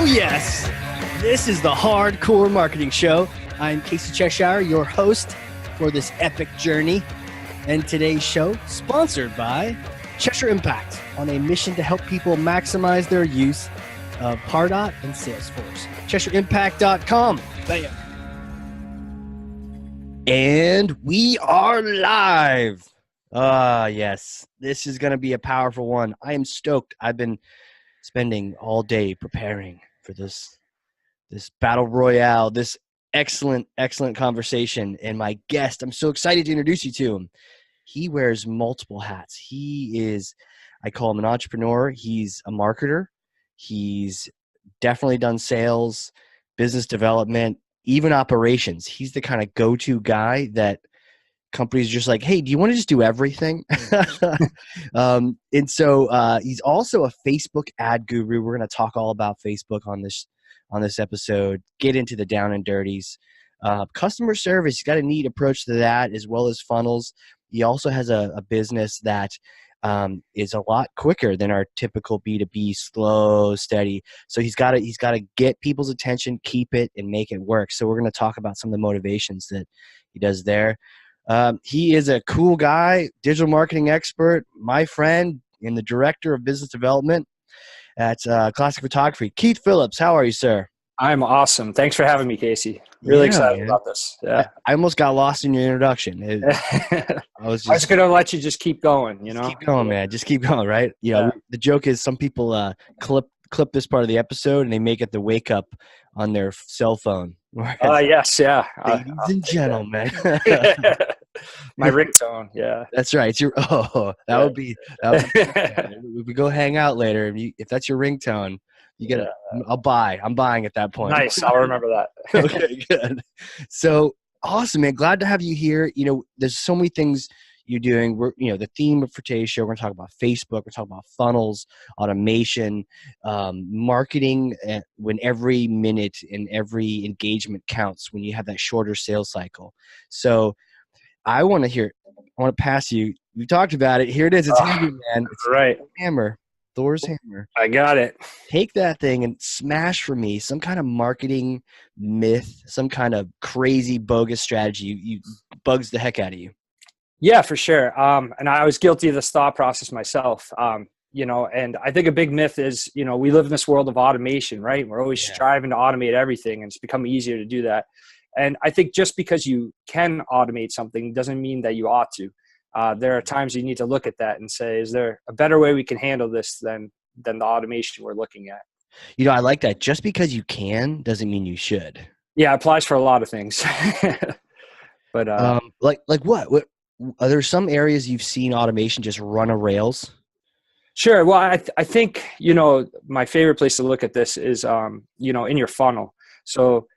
Oh, yes. This is the Hardcore Marketing Show. I'm Casey Cheshire, your host for this epic journey. And today's show, sponsored by Cheshire Impact, on a mission to help people maximize their use of Pardot and Salesforce. CheshireImpact.com. Bam. And we are live. Yes. This is going to be a powerful one. I am stoked. I've been spending all day preparing for this battle royale, this excellent conversation. And my guest, I'm so excited to introduce you to him. He wears multiple hats. I call him an entrepreneur. He's a marketer. He's definitely done sales, business development, even operations. He's the kind of go-to guy that companies are just like, hey, do you want to just do everything? And so he's also a Facebook ad guru. We're going to talk all about Facebook on this episode, get into the down and dirties. Customer service, he's got a neat approach to that, as well as funnels. He also has a business that is a lot quicker than our typical B2B, slow, steady. So he's got to get people's attention, keep it, and make it work. So we're going to talk about some of the motivations that he does there. He is a cool guy, digital marketing expert, my friend, and the director of business development at Classic Photography. Keith Phillips, how are you, sir? I'm awesome. Thanks for having me, Casey. Really excited about this. Yeah, I almost got lost in your introduction. I was going to let you just keep going, Just keep going, man. Just keep going, right? The joke is some people clip this part of the episode and they make it the wake up on their cell phone. Yes, yeah. Ladies and gentlemen. My ringtone, yeah. That's right. Would be we go hang out later. If that's your ringtone, you get I'm buying at that point. Nice. I'll remember that. Okay, good. So awesome, man. Glad to have you here. There's so many things you're doing. The theme for today's show, we're going to talk about Facebook. We're talking about funnels, automation, marketing, when every minute and every engagement counts, when you have that shorter sales cycle. So I want to pass you. We talked about it. Here it is. It's heavy, man. It's right. Hammer. Thor's hammer. I got it. Take that thing and smash for me some kind of marketing myth, some kind of crazy bogus strategy you bugs the heck out of you. Yeah, for sure. And I was guilty of this thought process myself. And I think a big myth is, we live in this world of automation, right? We're always striving to automate everything, and it's become easier to do that. And I think just because you can automate something doesn't mean that you ought to. There are times you need to look at that and say, is there a better way we can handle this than the automation we're looking at? I like that. Just because you can doesn't mean you should. Yeah, it applies for a lot of things. But like what? What are there some areas you've seen automation just run a rails? Sure. Well, I think, my favorite place to look at this is, in your funnel. So,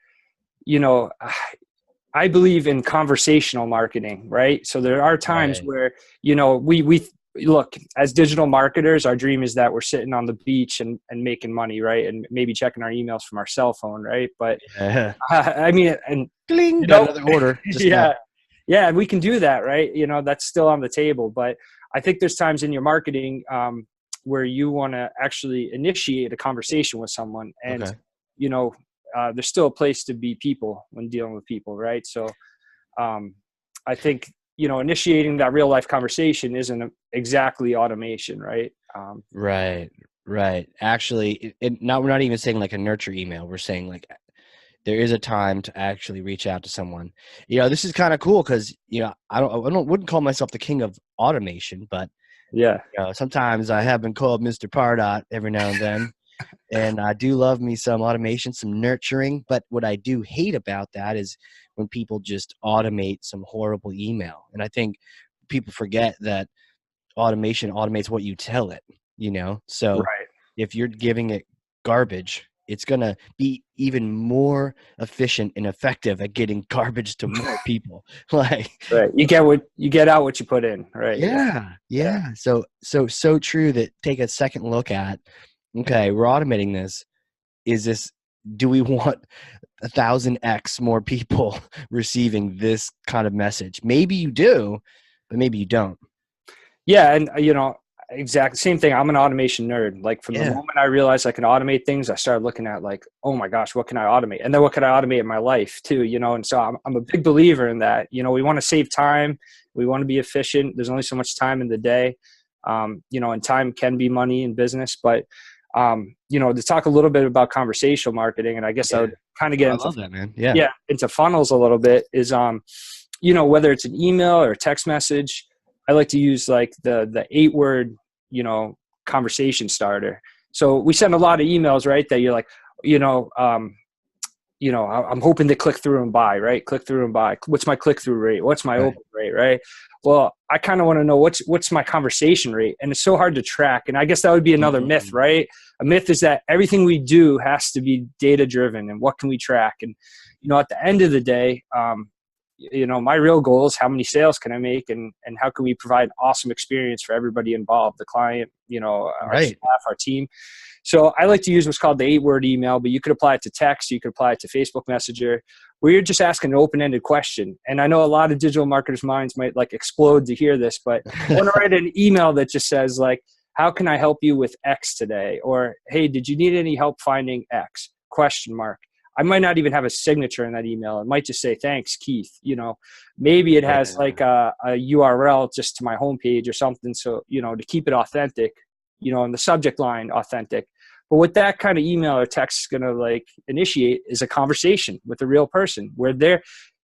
I believe in conversational marketing, right? So there are times where, we look, as digital marketers, our dream is that we're sitting on the beach and making money, right? And maybe checking our emails from our cell phone, right? But and Gling, another order. Yeah, we can do that, right? That's still on the table. But I think there's times in your marketing where you want to actually initiate a conversation with someone, and there's still a place to be people when dealing with people, right? So I think, initiating that real life conversation isn't exactly automation, right? Right. Actually, we're not even saying like a nurture email. We're saying like there is a time to actually reach out to someone. This is kind of cool because, I wouldn't call myself the king of automation, but sometimes I have been called Mr. Pardot every now and then. And I do love me some automation, some nurturing. But what I do hate about that is when people just automate some horrible email. And I think people forget that automation automates what you tell it, So if you're giving it garbage, it's going to be even more efficient and effective at getting garbage to more people. Right. You get out what you put in. Right. Yeah. So true that take a second look at, okay, we're automating this. Do we want 1,000x more people receiving this kind of message? Maybe you do, but maybe you don't. Yeah. And, Exactly. Same thing. I'm an automation nerd. Like from the Yeah. moment I realized I can automate things, I started looking at like, oh my gosh, what can I automate? And then what can I automate in my life too, you know? And so I'm a big believer in that. You know, we want to save time. We want to be efficient. There's only so much time in the day. You know, and time can be money in business, but you know, to talk a little bit about conversational marketing, and I guess I Yeah. would kind of get I into, love that, man. Yeah. yeah, into funnels a little bit is, you know, whether it's an email or a text message, I like to use like the 8-word, you know, conversation starter. So we send a lot of emails, right? That you're like, you know, I'm hoping to click through and buy, right? Click through and buy. What's my click through rate? What's my Right. open rate, right? Well, I kind of want to know what's my conversation rate, and it's so hard to track. And I guess that would be another myth, Mm. right? A myth is that everything we do has to be data driven, and what can we track? And you know, at the end of the day, you know, my real goal is how many sales can I make, and how can we provide awesome experience for everybody involved, the client, you know, our Right. staff, our team. So I like to use what's called the 8-word email, but you could apply it to text, you could apply it to Facebook Messenger, where you're just asking an open-ended question. And I know a lot of digital marketers' minds might like explode to hear this, but I want to write an email that just says like, how can I help you with X today? Or, hey, did you need any help finding X? Question mark. I might not even have a signature in that email. It might just say, thanks, Keith. You know, maybe it has Yeah. like a URL just to my homepage or something. So, you know, to keep it authentic, you know, in the subject line, authentic. But what that kind of email or text is going to like initiate is a conversation with a real person where they're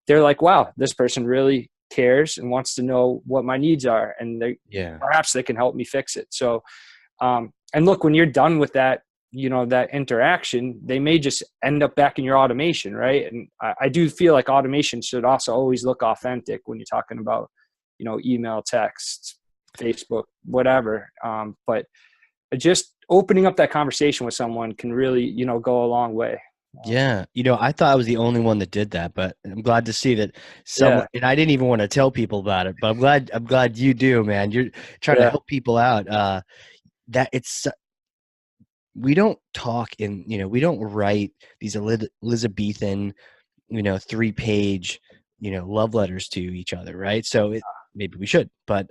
like, wow, this person really cares and wants to know what my needs are. And Yeah. perhaps they can help me fix it. So, and look, when you're done with that, you know, that interaction, they may just end up back in your automation, right? And I do feel like automation should also always look authentic when you're talking about, you know, email, text, Facebook, whatever. But just opening up that conversation with someone can really, you know, go a long way. Yeah. You know, I thought I was the only one that did that, but I'm glad to see that someone, Yeah, and I didn't even want to tell people about it, but I'm glad you do, man. You're trying to yeah, help people out. That it's we don't talk in, we don't write these Elizabethan, 3-page, love letters to each other, right? So maybe we should, but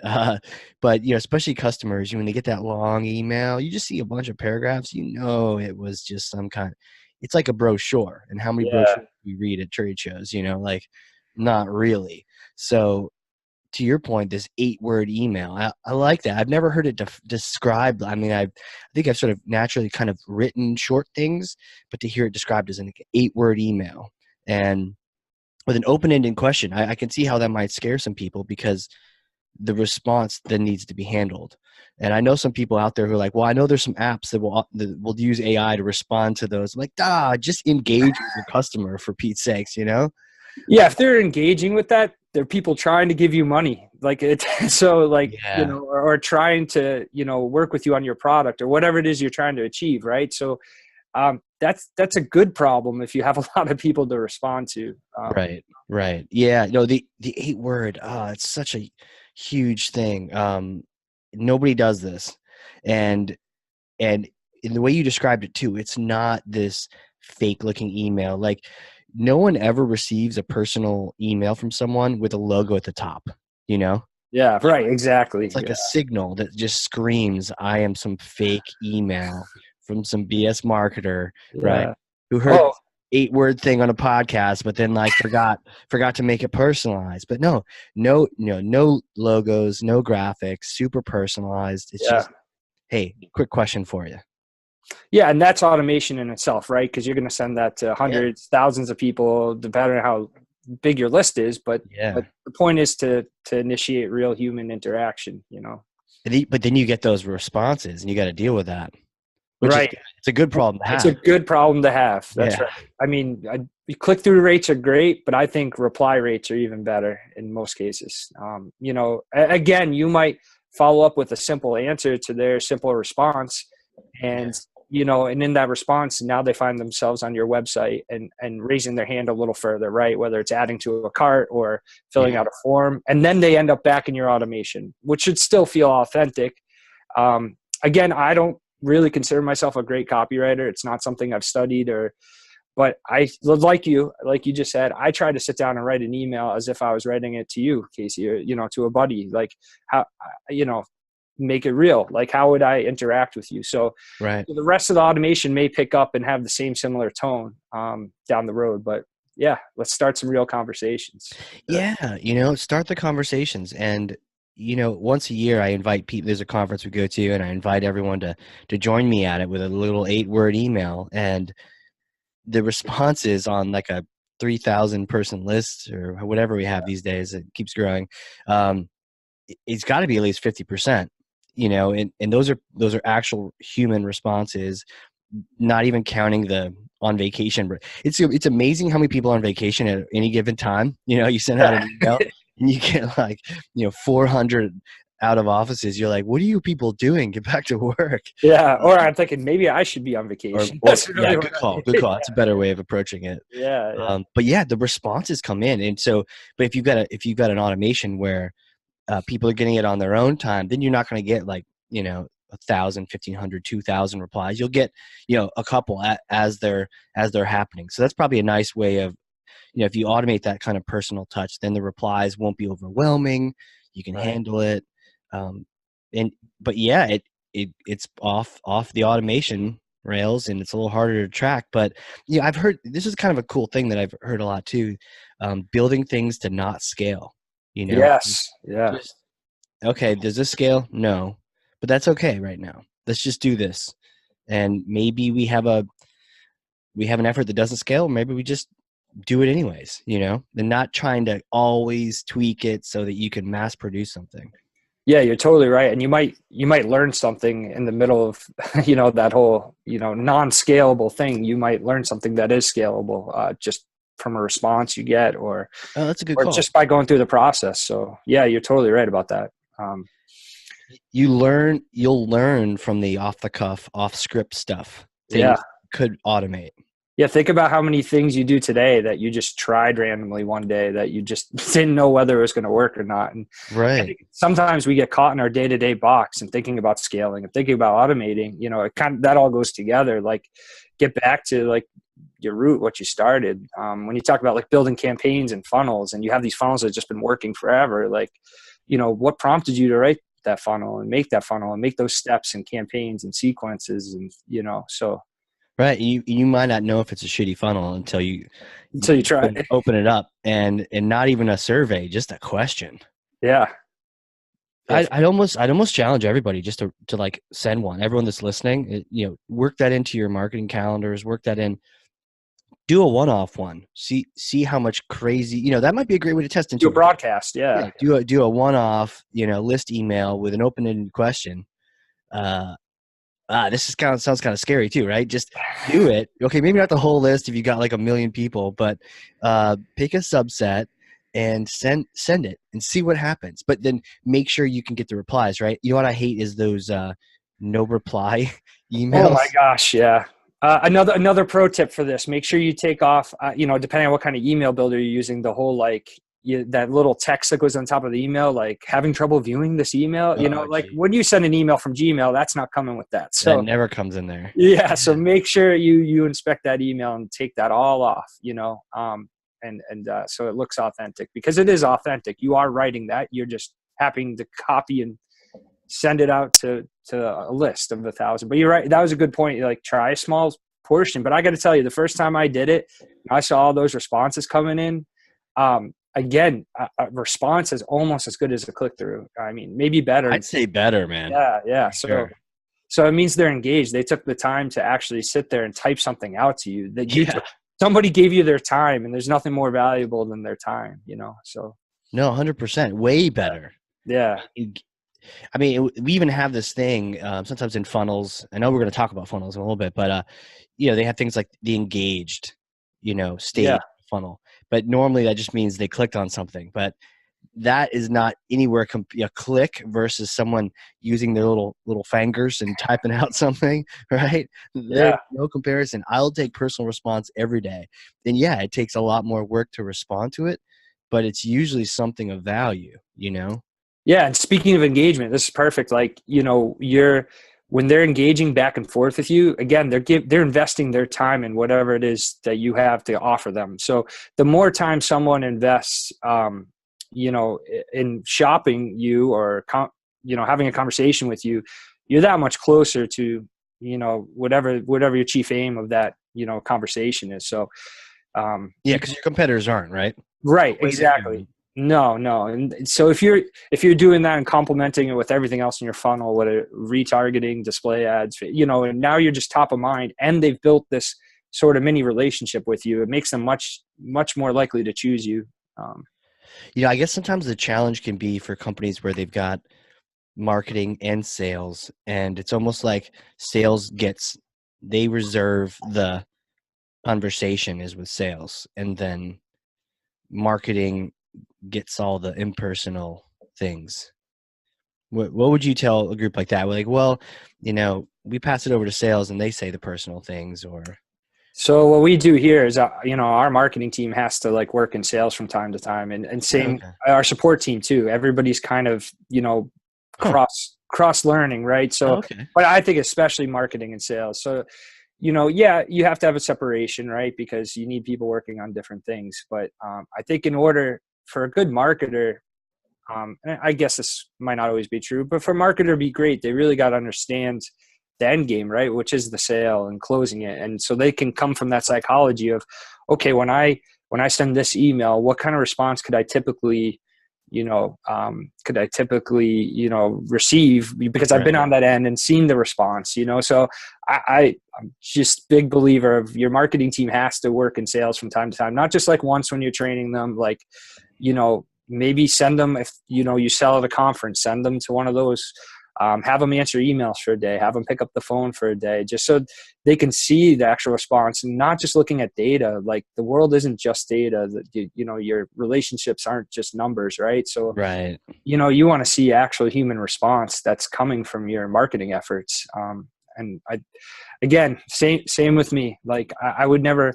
especially customers, when they get that long email, you just see a bunch of paragraphs, it was just some kind. It's like a brochure, and how many yeah, brochures we read at trade shows, like not really. So to your point, this 8-word email, I like that. I've never heard it described. I mean, I think I've sort of naturally kind of written short things, but to hear it described as an 8-word email and with an open-ended question, I can see how that might scare some people because the response then needs to be handled. And I know some people out there who are like, well, I know there's some apps that will use AI to respond to those. I'm like, just engage with your customer for Pete's sakes. yeah. If they're engaging with that, they're people trying to give you money, like it. So, like, you Yeah, know, or trying to, you know, work with you on your product or whatever it is you're trying to achieve, right? So, that's a good problem if you have a lot of people to respond to. right, right. Yeah, no, the 8-word, it's such a huge thing. Nobody does this, and and in the way you described it too, it's not this fake looking email. Like no one ever receives a personal email from someone with a logo at the top, you know? Yeah, right. Exactly. It's like Yeah, a signal that just screams, I am some fake email from some BS marketer, right? yeah. Who heard Oh, this 8-word thing on a podcast, but then like forgot to make it personalized. But no logos, no graphics, super personalized. It's yeah. just, hey, quick question for you. Yeah, and that's automation in itself, right? Because you're going to send that to Yeah. hundreds, thousands of people, depending on how big your list is. But Yeah. the point is to initiate real human interaction. You know. But then you get those responses, and you got to deal with that, which is Right. good. It's a good problem to It's a have. good problem to have. That's Yeah. right. I mean, click through rates are great, but I think reply rates are even better in most cases. You know, again, you might follow up with a simple answer to their simple response, and Yeah. you know, and in that response, now they find themselves on your website and raising their hand a little further, right? Whether it's adding to a cart or filling Yeah. out a form, and then they end up back in your automation, which should still feel authentic. Again, I don't really consider myself a great copywriter. It's not something I've studied but I, like you just said, I try to sit down and write an email as if I was writing it to you, Casey, or, you know, to a buddy, like how, you know, make it real. Like, how would I interact with you? So Right. the rest of the automation may pick up and have the same similar tone down the road. But yeah, let's start some real conversations. Yeah, start the conversations. And once a year I invite people. There's a conference we go to, and I invite everyone to join me at it with a little 8-word email. And the responses on like a 3,000 person list or whatever we have these days, it keeps growing. It's got to be at least 50%, and those are actual human responses, not even counting the on vacation. It's amazing how many people are on vacation at any given time. You send out an email and you get like 400 out of offices. You're like, what are you people doing? Get back to work. Yeah, or I'm thinking maybe I should be on vacation. Or That's yeah, really good what call, I, good call. That's a better way of approaching it. yeah. But yeah, the responses come in, and so, but if you've got an automation where people are getting it on their own time, then you're not going to get like 1,000, 1,500, 2,000 replies. You'll get a couple as they're happening. So that's probably a nice way of if you automate that kind of personal touch, then the replies won't be overwhelming. You can Right. handle it. And but yeah, it's off the automation rails, and it's a little harder to track. But I've heard this is kind of a cool thing that I've heard a lot too. Building things to not scale. Yes. Yeah. Just okay. Does this scale? No, but that's okay right now. Let's just do this, and maybe we have an effort that doesn't scale. Maybe we just do it anyways. And not trying to always tweak it so that you can mass produce something. Yeah, you're totally right. And you might learn something in the middle of, that whole, non-scalable thing. You might learn something that is scalable, just from a response you get, or Oh, that's a good or call. just by going through the process. So yeah, you're totally right about that. You'll learn from the off the cuff, off script stuff. Yeah. Things could automate. Yeah, think about how many things you do today that you just tried randomly one day that you just didn't know whether it was going to work or not. And I Right. think sometimes we get caught in our day-to-day box and thinking about scaling and thinking about automating. It kind of, that all goes together. Like, get back to like your root, what you started. When you talk about like building campaigns and funnels, and you have these funnels that have just been working forever, like, what prompted you to write that funnel and make those steps and campaigns and sequences, and so Right. You might not know if it's a shitty funnel until you until you try. open it up, and not even a survey, just a question. Yeah. Yeah. I'd almost challenge everybody just to like send one. Everyone that's listening, work that into your marketing calendars, work that in, do a one-off one. See how much crazy, that might be a great way to test Do a into it. broadcast. Yeah. Yeah. Do a one-off, list email with an open-ended question. This sounds kind of scary too, right? Just do it. Okay, maybe not the whole list if you got like 1,000,000 people, but pick a subset and send it and see what happens. But then make sure you can get the replies, right? You know what I hate is those no reply Oh my emails. gosh. Yeah. Another pro tip for this: make sure you take off. Depending on what kind of email builder you're using, the whole that little text that goes on top of the email, like having trouble viewing this email. Oh, Like gee, when you send an email from Gmail, that's not coming with that. that So never comes in there. yeah. So make sure you inspect that email and take that all off. So it looks authentic, because it is authentic. You are writing that. You're just happening to copy and send it out to a list of 1,000. But you're right. That was a good point. Like, try a small portion. But I got to tell you, the first time I did it, I saw all those responses coming in. Again, a response is almost as good as a click through. I mean, maybe better. I'd say better, man. Yeah. Yeah. For sure. So it means they're engaged. They took the time to actually sit there and type something out to you that Yeah. somebody gave you their time, and there's nothing more valuable than their time, so. No, 100%. Way better. Yeah. I mean, we even have this thing sometimes in funnels. I know we're going to talk about funnels in a little bit, but they have things like the engaged, state Yeah. funnel. But normally that just means they clicked on something. But that is not anywhere a click versus someone using their little fingers and typing out something, right? There's Yeah. no comparison. I'll take personal response every day, and yeah, it takes a lot more work to respond to it, but it's usually something of value. Yeah, and speaking of engagement, this is perfect. Like, when they're engaging back and forth with you, again, they're investing their time in whatever it is that you have to offer them. So the more time someone invests, in shopping you or having a conversation with you, you're that much closer to, whatever your chief aim of that, conversation is. So, Yeah, because your competitors aren't, right? right, Way different. exactly. No. And so if you're doing that and complementing it with everything else in your funnel, whether retargeting, display ads, and now you're just top of mind, and they've built this sort of mini relationship with you, it makes them much, much more likely to choose you. Um, I guess sometimes the challenge can be for companies where they've got marketing and sales, and it's almost like they reserve the conversation is with sales, and then marketing gets all the impersonal things. What would you tell a group like that? We're like, well, we pass it over to sales and they say the personal things, or So what we do here is, our marketing team has to like work in sales from time to time, and same okay. our support team too. Everybody's kind of, Huh. cross learning, right? So, Okay. but I think especially marketing and sales. So, yeah, you have to have a separation, right? Because you need people working on different things. But I think in order for a good marketer, and I guess this might not always be true, but for a marketer to be great, they really got to understand the end game, right? Which is the sale and closing it. And so they can come from that psychology of, okay, when I send this email, what kind of response could I typically, receive, because I've been Right. on that end and seen the response, So I'm just big believer of your marketing team has to work in sales from time to time, not just like once when you're training them, like, maybe send them, if you sell at a conference, send them to one of those, have them answer emails for a day, have them pick up the phone for a day, just so they can see the actual response and not just looking at data. Like, the world isn't just data, that your relationships aren't just numbers, right? So, Right. you want to see actual human response that's coming from your marketing efforts. And again, same with me. Like, I would never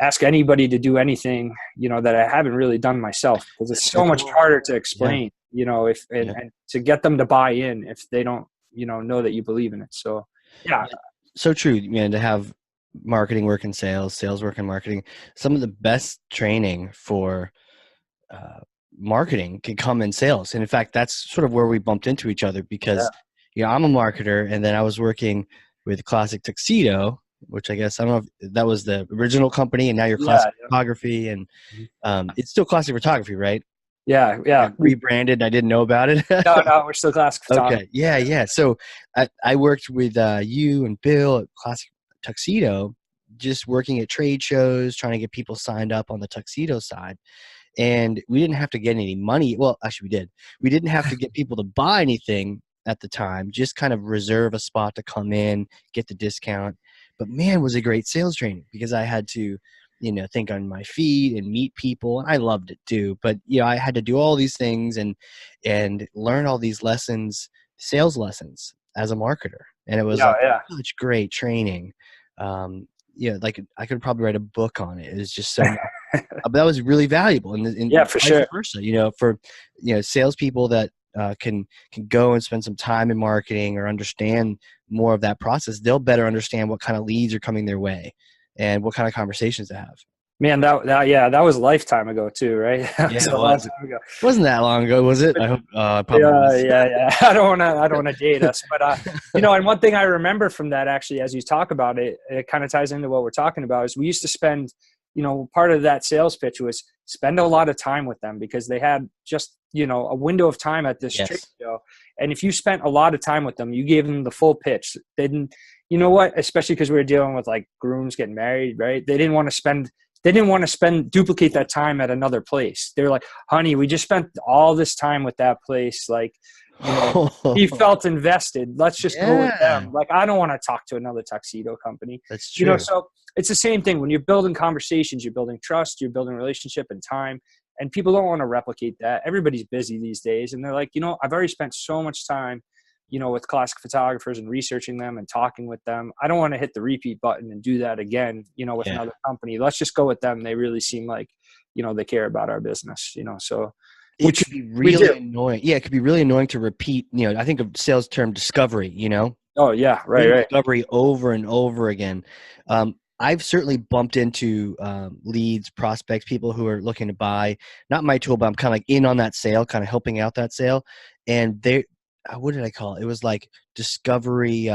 ask anybody to do anything, that I haven't really done myself, because it's That's so good much point. harder to Yeah. explain, if Yeah. and to get them to buy in if they don't, know that you believe in it. So, yeah. Yeah. So true, man, to have marketing work in sales, sales work in marketing. Some of the best training for uh, marketing can come in sales. And in fact, that's sort of where we bumped into each other Yeah. because, I'm a marketer, and then I was working with Classic Tuxedo, which I guess, I don't know if that was the original company, and now you're Yeah. Classic Photography, and Yeah. it's still Classic Photography, right? Yeah. Got Yeah. rebranded. I didn't know about it. No, we're still classic photography. Okay. Yeah. Yeah. So I worked with you and Bill at Classic Tuxedo, just working at trade shows, trying to get people signed up on the tuxedo side. And we didn't have to get any money. Well, actually, we did. We didn't have to get people to buy anything at the time, just kind of reserve a spot to come in, get the discount. But man, was it great sales training because I had to, think on my feet and meet people. And I loved it too. But, I had to do all these things and learn all these lessons, sales lessons as a marketer. And it was Yeah. like Yeah. such great training. Like I could probably write a book on it. It was just so much. But that was really valuable, and Yeah, for vice sure. versa. For salespeople that can go and spend some time in marketing or understand more of that process, they'll better understand what kind of leads are coming their way and what kind of conversations to have. Man, that was a lifetime ago too, right? That Yeah, was it a long was. time ago. Wasn't that long ago, was it? But I hope it probably yeah, was. yeah. I don't wanna date us, but and one thing I remember from that, actually, as you talk about it, it kind of ties into what we're talking about, is we used to spend, part of that sales pitch was spend a lot of time with them, because they had just, a window of time at this trade Yes. show. And if you spent a lot of time with them, you gave them the full pitch. They didn't, especially because we were dealing with like grooms getting married, right? They didn't want to duplicate that time at another place. They were like, honey, we just spent all this time with that place. Like, he felt invested. Let's just go with Yeah, them. Like, I don't want to talk to another tuxedo company. that's true. So it's the same thing when you're building conversations, you're building trust, you're building relationship and time. And people don't want to replicate that. Everybody's busy these days. And they're like, I've already spent so much time, with classic photographers and researching them and talking with them. I don't want to hit the repeat button and do that again, with Yeah. another company. Let's just go with them. They really seem like, they care about our business, so, It which could be we really do. annoying. Yeah, it could be really annoying to repeat. I think of sales term discovery, Oh yeah. Right. doing Right. discovery over and over again. I've certainly bumped into leads, prospects, people who are looking to buy, not my tool, but I'm kind of like in on that sale, kind of helping out that sale. And what did I call it? It was like discovery.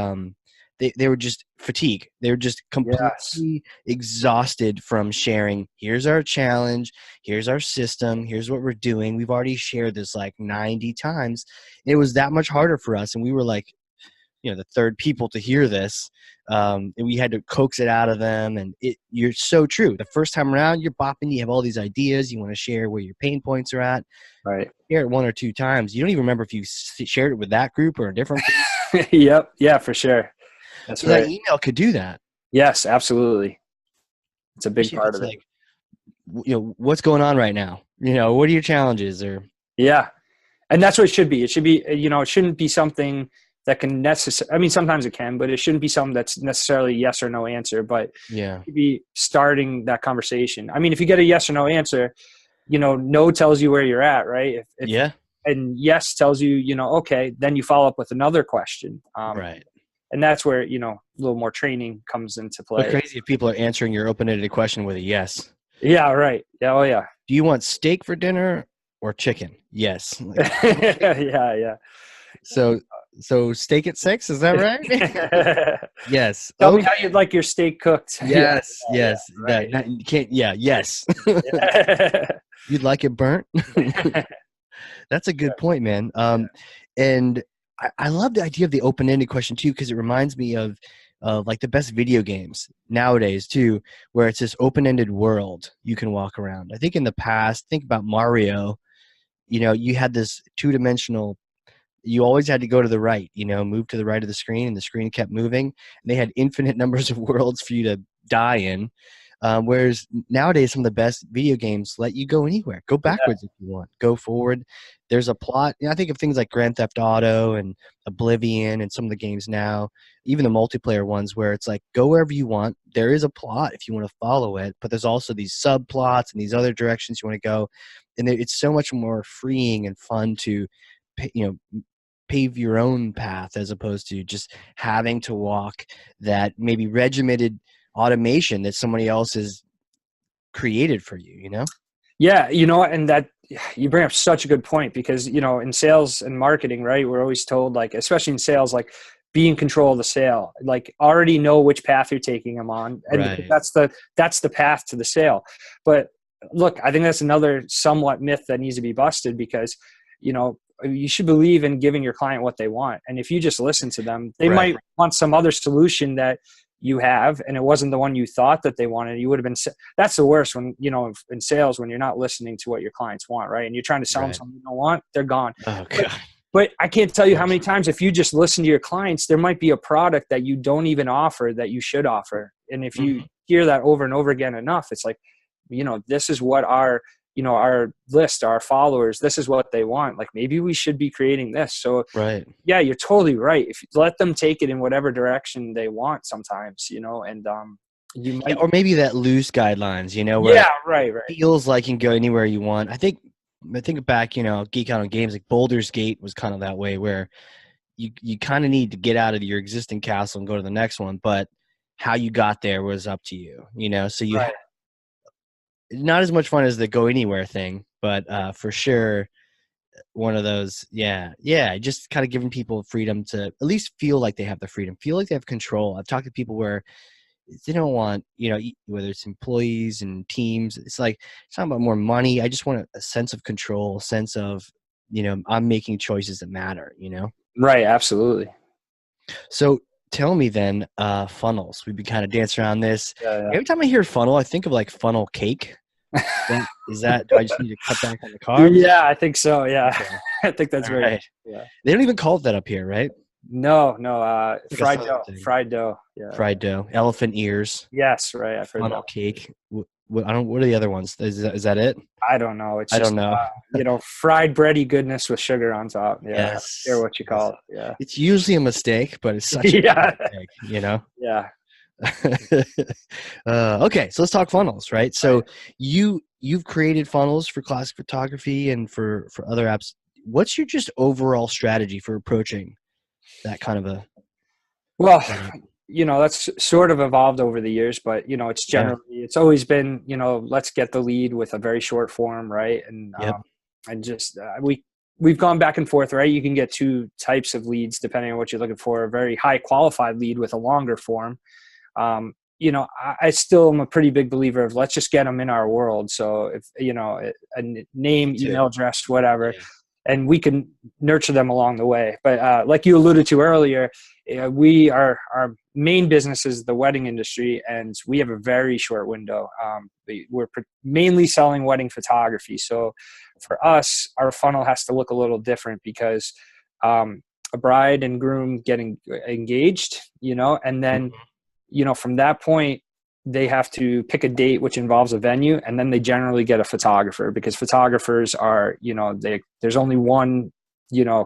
They were just fatigue. They were just Yes. completely exhausted from sharing. Here's our challenge. Here's our system. Here's what we're doing. We've already shared this like 90 times. It was that much harder for us, and we were like, the third people to hear this, and we had to coax it out of them. And you're so true. The first time around, you're bopping. You have all these ideas. You want to share where your pain points are at. Right. Share it one or two times. You don't even remember if you shared it with that group or a different group. Yep. Yeah, for sure. That's So that right. email could do that. Yes, absolutely. It's a big Especially if part it's of it. like, what's going on right now? What are your challenges? Or Yeah. And that's what it should be. It should be, it shouldn't be something that can necessarily, I mean, sometimes it can, but it shouldn't be something that's necessarily yes or no answer, but yeah, be starting that conversation. I mean, if you get a yes or no answer, no tells you where you're at, right? If yeah, and yes tells you, okay, then you follow up with another question. right. And that's where, a little more training comes into But play. crazy if people are answering your open-ended question with a yes. Yeah, right. Yeah, oh yeah. Do you want steak for dinner or chicken? Yes. Like, Yeah, yeah. so steak at 6, is that right? Yes. Tell me how Okay. you'd like your steak cooked. Yeah, Yes. yeah, Yes. right. You can't. Yeah. Yes. Yeah. You'd like it burnt. That's a good point, man. And I love the idea of the open-ended question too, because it reminds me of like the best video games nowadays too, where it's this open-ended world you can walk around. I think in the past, think about Mario. You had this two-dimensional. You always had to go to the right, move to the right of the screen, and the screen kept moving. And they had infinite numbers of worlds for you to die in. Whereas nowadays, some of the best video games let you go anywhere. Go backwards if you want. Go forward. There's a plot. I think of things like Grand Theft Auto and Oblivion and some of the games now, even the multiplayer ones, where it's like go wherever you want. There is a plot if you want to follow it, but there's also these subplots and these other directions you want to go, and it's so much more freeing and fun to, pave your own path as opposed to just having to walk that maybe regimented automation that somebody else has created for you. Yeah, and that you bring up such a good point because, in sales and marketing, right, we're always told, like, especially in sales, like, be in control of the sale, like already know which path you're taking them on. And because Right. that's the path to the sale. But look, I think that's another somewhat myth that needs to be busted because, you should believe in giving your client what they want. And if you just listen to them, they Right. might want some other solution that you have, and it wasn't the one you thought that they wanted. You would have been, that's the worst when, in sales, when you're not listening to what your clients want, right? And you're trying to sell them Right. something you don't want, they're gone. Oh But, god. but I can't tell you how many times, if you just listen to your clients, there might be a product that you don't even offer that you should offer. And if you hear that over and over again enough, it's like, this is what our list, our followers, this is what they want. Like, maybe we should be creating this. So Right. yeah, you're totally right. If you let them take it in whatever direction they want sometimes, and you Yeah, might. or maybe that loose guidelines, where Yeah, right. it feels like you can go anywhere you want. I think back, geek out on games like Baldur's Gate was kind of that way, where you kind of need to get out of your existing castle and go to the next one, but how you got there was up to you. So you Right. not as much fun as the go anywhere thing, but for sure one of those. Yeah, just kind of giving people freedom to at least feel like they have the freedom, feel like they have control. I've talked to people where they don't want, whether it's employees and teams, it's like it's not about more money. I just want a sense of control, a sense of, I'm making choices that matter. Right. Absolutely. So tell me then, funnels. We've been kind of dancing around this. Yeah. Every time I hear funnel, I think of like funnel cake. Do I just need to cut back on the Yeah. carbs? Yeah, I think so. Yeah. Okay. I think that's All right. right. Yeah. They don't even call it that up here, right? No. Like a Fried southern dough. thing. Fried dough. Yeah. Fried dough, elephant ears, Yes. Right. I've heard funnel that. cake. I don't. What are the other ones? Is that it? I don't know. It's I don't just, know. fried bready goodness with sugar on top. Yeah. I don't care Yes. what you call it. Yeah. It's usually a mistake, but it's such a Yeah. mistake. Yeah. Okay, so let's talk funnels, right? So you've created funnels for classic photography and for other apps. What's your just overall strategy for approaching that kind of a Well, setup? that's sort of evolved over the years, but Yeah. it's always been, let's get the lead with a very short form, right? And Yep. and just we've gone back and forth, right? You can get two types of leads depending on what you're looking for. A very high qualified lead with a longer form. I still am a pretty big believer of let's just get them in our world. So if, a name, email address, whatever, and we can nurture them along the way. But like you alluded to earlier, our main business is the wedding industry, and we have a very short window. We're mainly selling wedding photography. So for us, our funnel has to look a little different because a bride and groom getting engaged, and then, from that point, they have to pick a date which involves a venue, and then they generally get a photographer because photographers are, there's only one,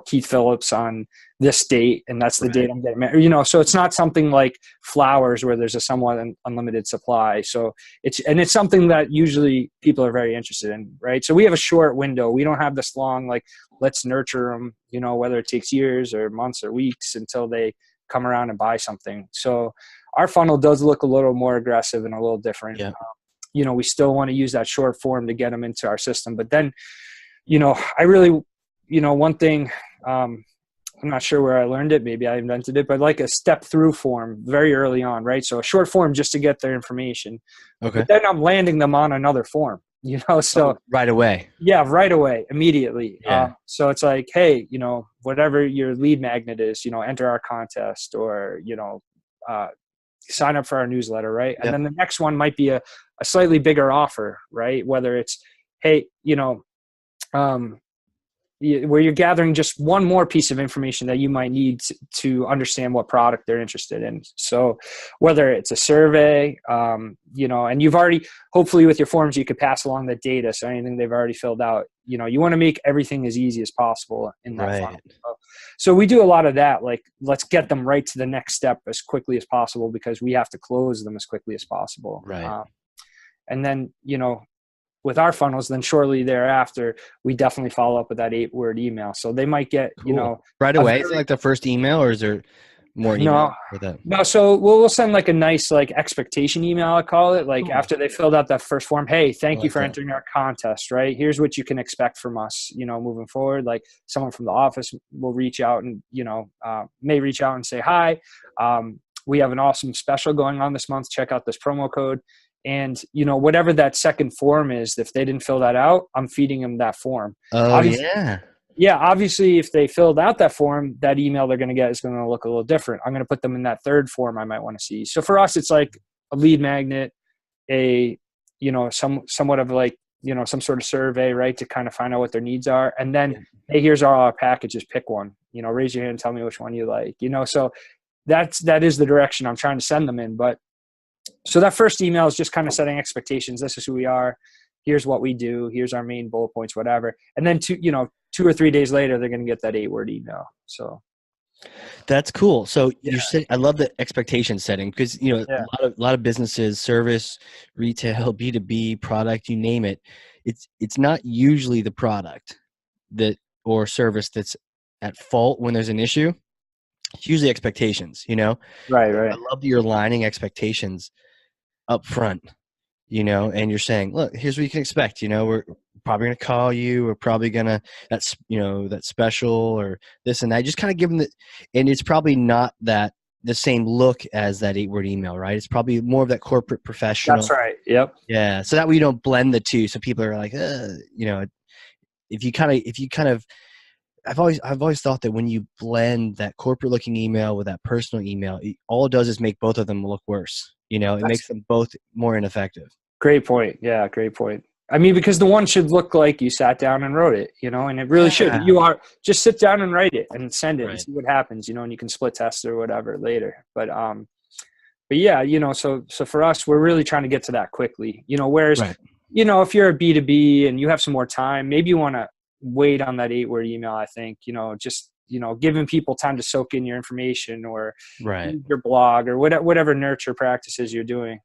Keith Phillips on this date, and that's the date I'm getting married, so it's not something like flowers where there's a somewhat unlimited supply. So it's something that usually people are very interested in, right? So we have a short window. We don't have this long, like, let's nurture them, whether it takes years or months or weeks until they come around and buy something. So our funnel does look a little more aggressive and a little different. Yeah. We still want to use that short form to get them into our system. But then, I really, one thing, I'm not sure where I learned it. Maybe I invented it, but like a step through form very early on, right? So a short form just to get their information. Okay. But then I'm landing them on another form, so right away. Yeah, right away, immediately. Yeah. So it's like, hey, whatever your lead magnet is, enter our contest or, sign up for our newsletter, right? Yep. And then the next one might be a slightly bigger offer, right? Whether it's, hey, where you're gathering just one more piece of information that you might need to understand what product they're interested in. So whether it's a survey, and you've already, hopefully with your forms, you could pass along the data. So anything they've already filled out, you want to make everything as easy as possible in that funnel. So we do a lot of that. Like, let's get them right to the next step as quickly as possible because we have to close them as quickly as possible. Right. And then, with our funnels, then shortly thereafter, we definitely follow up with that 8-word email. So they might get, right away. Is it like the first email, or is there more email for that? No. So we'll send like a nice, like, expectation email, I call it. Like, after they filled out that first form, hey, thank you for entering our contest, right? Here's what you can expect from us, moving forward. Like, someone from the office will reach out and, may reach out and say, hi, we have an awesome special going on this month. Check out this promo code. And, whatever that second form is, if they didn't fill that out, I'm feeding them that form. Oh, yeah. Yeah, obviously, if they filled out that form, that email they're going to get is going to look a little different. I'm going to put them in that third form I might want to see. So for us, it's like a lead magnet, somewhat of like, some sort of survey, right, to kind of find out what their needs are. And then, hey, here's all our packages. Pick one. Raise your hand and tell me which one you like. So that is the direction I'm trying to send them in. But so that first email is just kind of setting expectations. This is who we are. Here's what we do. Here's our main bullet points, whatever. And then 2 or 3 days later, they're going to get that 8-word email. So that's cool. So you're saying, I love the expectation setting because, a lot of businesses, service, retail, B2B, product, you name it. It's not usually the product or service that's at fault when there's an issue. It's usually expectations, Right. I love that you're aligning expectations up front, and you're saying, look, here's what you can expect. We're probably going to call you. We're probably going to, that special or this and that. Just kind of give them and it's probably not the same look as that 8-word email, right? It's probably more of that corporate professional. That's right. Yep. Yeah. So that way you don't blend the two. So people are like, if you kind of, I've always thought that when you blend that corporate looking email with that personal email, all it does is make both of them look worse. It makes them both more ineffective. Great point. Yeah, great point. I mean, because the one should look like you sat down and wrote it, and it really should. You are just sit down and write it and send it and see what happens, and you can split test or whatever later. But yeah, so for us, we're really trying to get to that quickly, whereas, if you're a B2B and you have some more time, maybe you want to wait on that 8-word email. I think, just, giving people time to soak in your information or your blog or whatever nurture practices you're doing,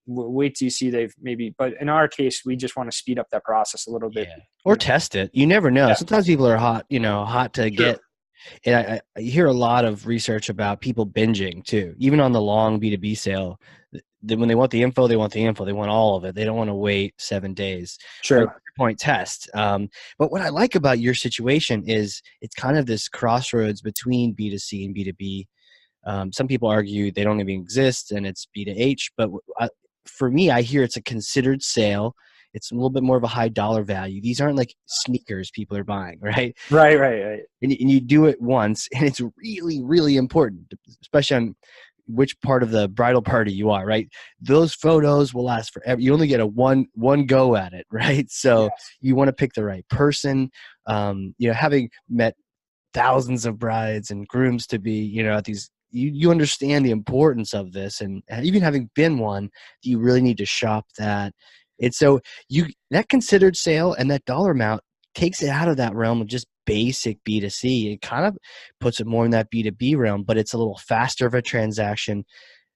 wait till you see but in our case, we just want to speed up that process a little bit. Or test it. You never know. Sometimes people are hot to get. And I hear a lot of research about people binging too, even on the long B2B sale. when they want the info, they want the info. They want all of it. They don't want to wait 7 days. True. Point test. But what I like about your situation is it's kind of this crossroads between B2C and B2B. Some people argue they don't even exist and it's B2H, but for me, I hear it's a considered sale. It's a little bit more of a high dollar value. These aren't like sneakers people are buying, right? Right. And you do it once, and it's really, really important, especially on which part of the bridal party you are, right? Those photos will last forever. You only get a one go at it, right? So you want to pick the right person. Having met thousands of brides and grooms to be, at these, you understand the importance of this, and even having been one, you really need to shop that. And so that considered sale and that dollar amount takes it out of that realm of just basic B2C. It kind of puts it more in that B2B realm, but it's a little faster of a transaction.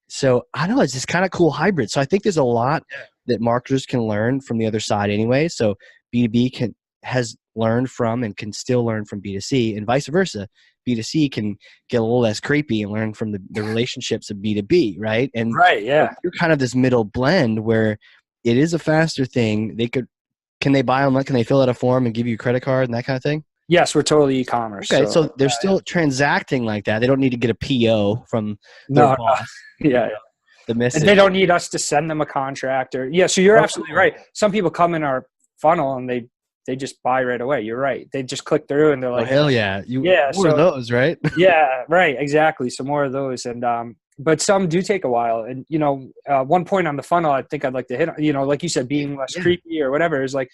So I don't know, it's this kind of cool hybrid. So I think there's a lot that marketers can learn from the other side anyway. So B2B has learned from and can still learn from B2C, and vice versa. B2C can get a little less creepy and learn from the relationships of B2B, right? And you're kind of this middle blend where it is a faster thing. Can they buy online? Can they fill out a form and give you a credit card and that kind of thing? Yes, we're totally e-commerce. Okay, so they're still transacting like that. They don't need to get a PO from their boss. Yeah. The missus. They don't need us to send them a contract so you're absolutely right. Some people come in our funnel and they just buy right away. You're right. They just click through and they're like, hell yeah. More of those, right? Yeah, right. Exactly. So more of those. And, but some do take a while. And, one point on the funnel, I think I'd like to hit, like you said, being less creepy or whatever is like,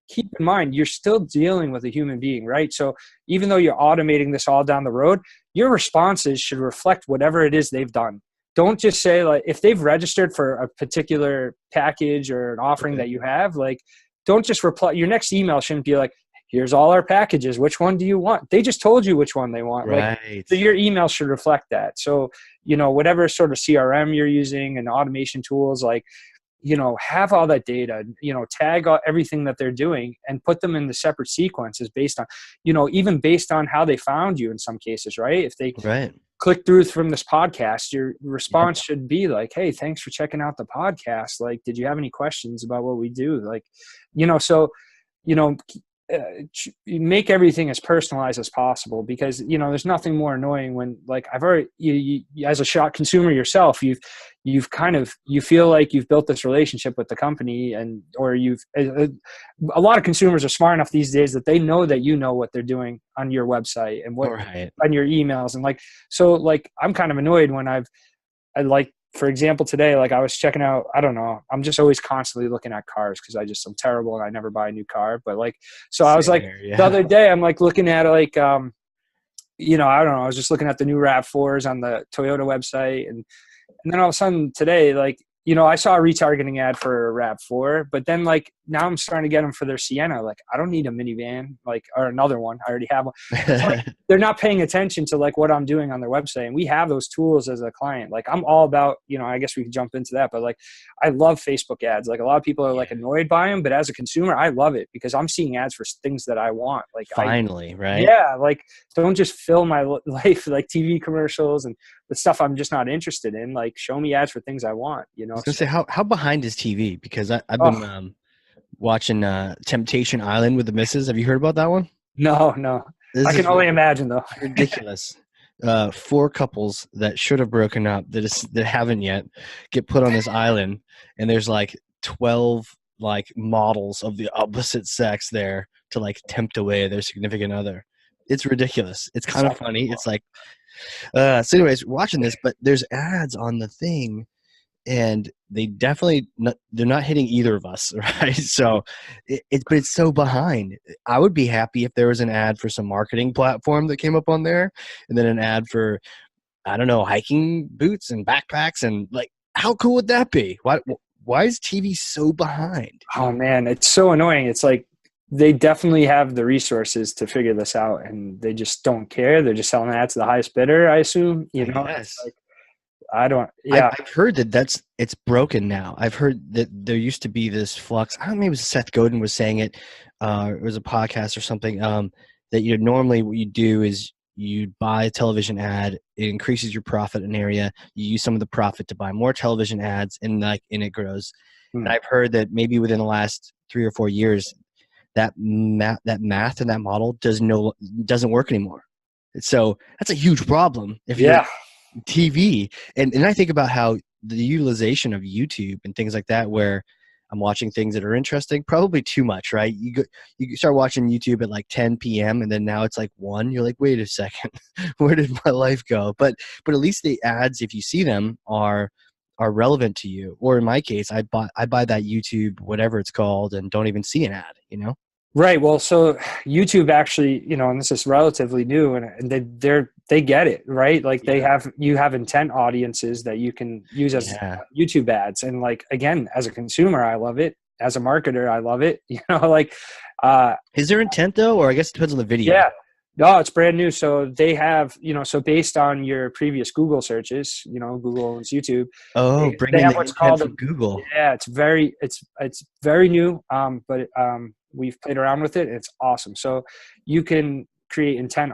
keep in mind, you're still dealing with a human being, right? So even though you're automating this all down the road, your responses should reflect whatever it is they've done. Don't just say, like, if they've registered for a particular package or an offering that you have, like, don't just reply. Your next email shouldn't be like, here's all our packages. Which one do you want? They just told you which one they want. Right. Like, so your email should reflect that. So, whatever sort of CRM you're using and automation tools, like, have all that data, tag everything that they're doing and put them in the separate sequences based on, even based on how they found you in some cases, right? If they click through from this podcast, your response should be like, hey, thanks for checking out the podcast. Like, did you have any questions about what we do? Like, make everything as personalized as possible, because there's nothing more annoying when, like, I've already you as a shop consumer yourself, you feel like you've built this relationship with the company, or a lot of consumers are smart enough these days that they know that what they're doing on your website and what on your emails, and I'm kind of annoyed when for example, today, like, I was checking out, I don't know, I'm just always constantly looking at cars because I'm terrible and I never buy a new car. But I was like, the other day, I'm like looking at I don't know, I was just looking at the new RAV4s on the Toyota website. And then all of a sudden today, I saw a retargeting ad for a RAV4, but then now I'm starting to get them for their Sienna. Like, I don't need a minivan, or another one. I already have one. They're not paying attention to what I'm doing on their website. And we have those tools as a client. I'm all about, I guess we could jump into that, but I love Facebook ads. A lot of people are annoyed by them, but as a consumer, I love it because I'm seeing ads for things that I want. Finally, right? Yeah. Don't just fill my life TV commercials and the stuff I'm just not interested in. Show me ads for things I want, I was gonna say, how behind is TV? Because I've been watching Temptation Island with the missus. Have you heard about that one? No. I can only imagine, though. Ridiculous. 4 couples that should have broken up that haven't yet get put on this island, and there's 12 models of the opposite sex there to tempt away their significant other. It's ridiculous. It's kind of funny. It's so anyways, watching this, but there's ads on the thing. And they definitely they're not hitting either of us, right? So but it's so behind. I would be happy if there was an ad for some marketing platform that came up on there, and then an ad for, I don't know, hiking boots and backpacks, and how cool would that be? Why is TV so behind? Oh man, it's so annoying. It's they definitely have the resources to figure this out, and they just don't care. They're just selling ads to the highest bidder, I assume. Yes. I don't. Yeah, I've heard that it's broken now. I've heard that there used to be this flux. I don't know, maybe it was Seth Godin was saying it. It was a podcast or something. That normally what you do is you buy a television ad, it increases your profit in an area, you use some of the profit to buy more television ads, and it grows. And Hmm. I've heard that maybe within the last 3 or 4 years, that math and that model doesn't work anymore. So that's a huge problem if you're Yeah. TV. And I think about how the utilization of YouTube and things like that, where I'm watching things that are interesting, probably too much, right? You start watching YouTube at like 10 p.m. and then now it's like 1. You're like, wait a second, where did my life go? But at least the ads, if you see them, are relevant to you. Or in my case, I buy that YouTube, whatever it's called, and don't even see an ad, you know? Right. Well, so YouTube actually, and this is relatively new, and they get it, right? Like you have intent audiences that you can use as Yeah. YouTube ads, and like again, as a consumer, I love it. As a marketer, I love it. Like, Is there intent though, or I guess it depends on the video? yeah, no, it's brand new. So they have, so based on your previous Google searches, Google owns YouTube. Oh, They, bring they in have the what's intent called from Google. yeah, it's very new. But we've played around with it. It's awesome. So you can create intent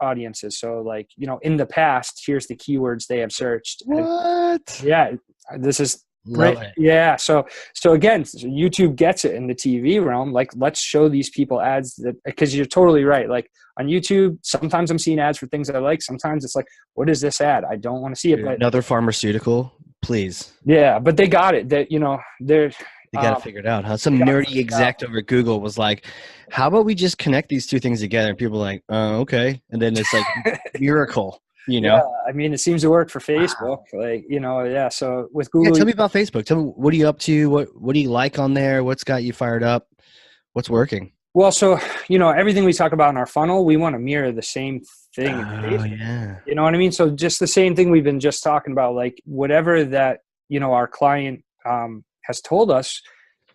audiences. So like, in the past, here's the keywords they have searched. And What? yeah, this is Love great. it. Yeah. So again, YouTube gets it in the TV realm. Like, let's show these people ads because you're totally right. Like on YouTube, sometimes I'm seeing ads for things I like. Sometimes it's like, what is this ad? I don't want to see it, Dude, but another pharmaceutical, please. yeah, but they got it that, they're, They got to figure it out, huh? they Some got to nerdy figure it out. exec over at Google was like, how about we just connect these two things together? And people are like, okay. And then it's like, miracle, you Yeah. know? I mean, it seems to work for Wow. Facebook. Like, yeah. So with Yeah, Google, tell me about Facebook. Tell me, what are you up to? What do you like on there? What's got you fired up? What's working? well, so, everything we talk about in our funnel, we want to mirror the same thing in Oh, Facebook. yeah. You know what I mean? So just the same thing we've been just talking about, like whatever that, our client has told us,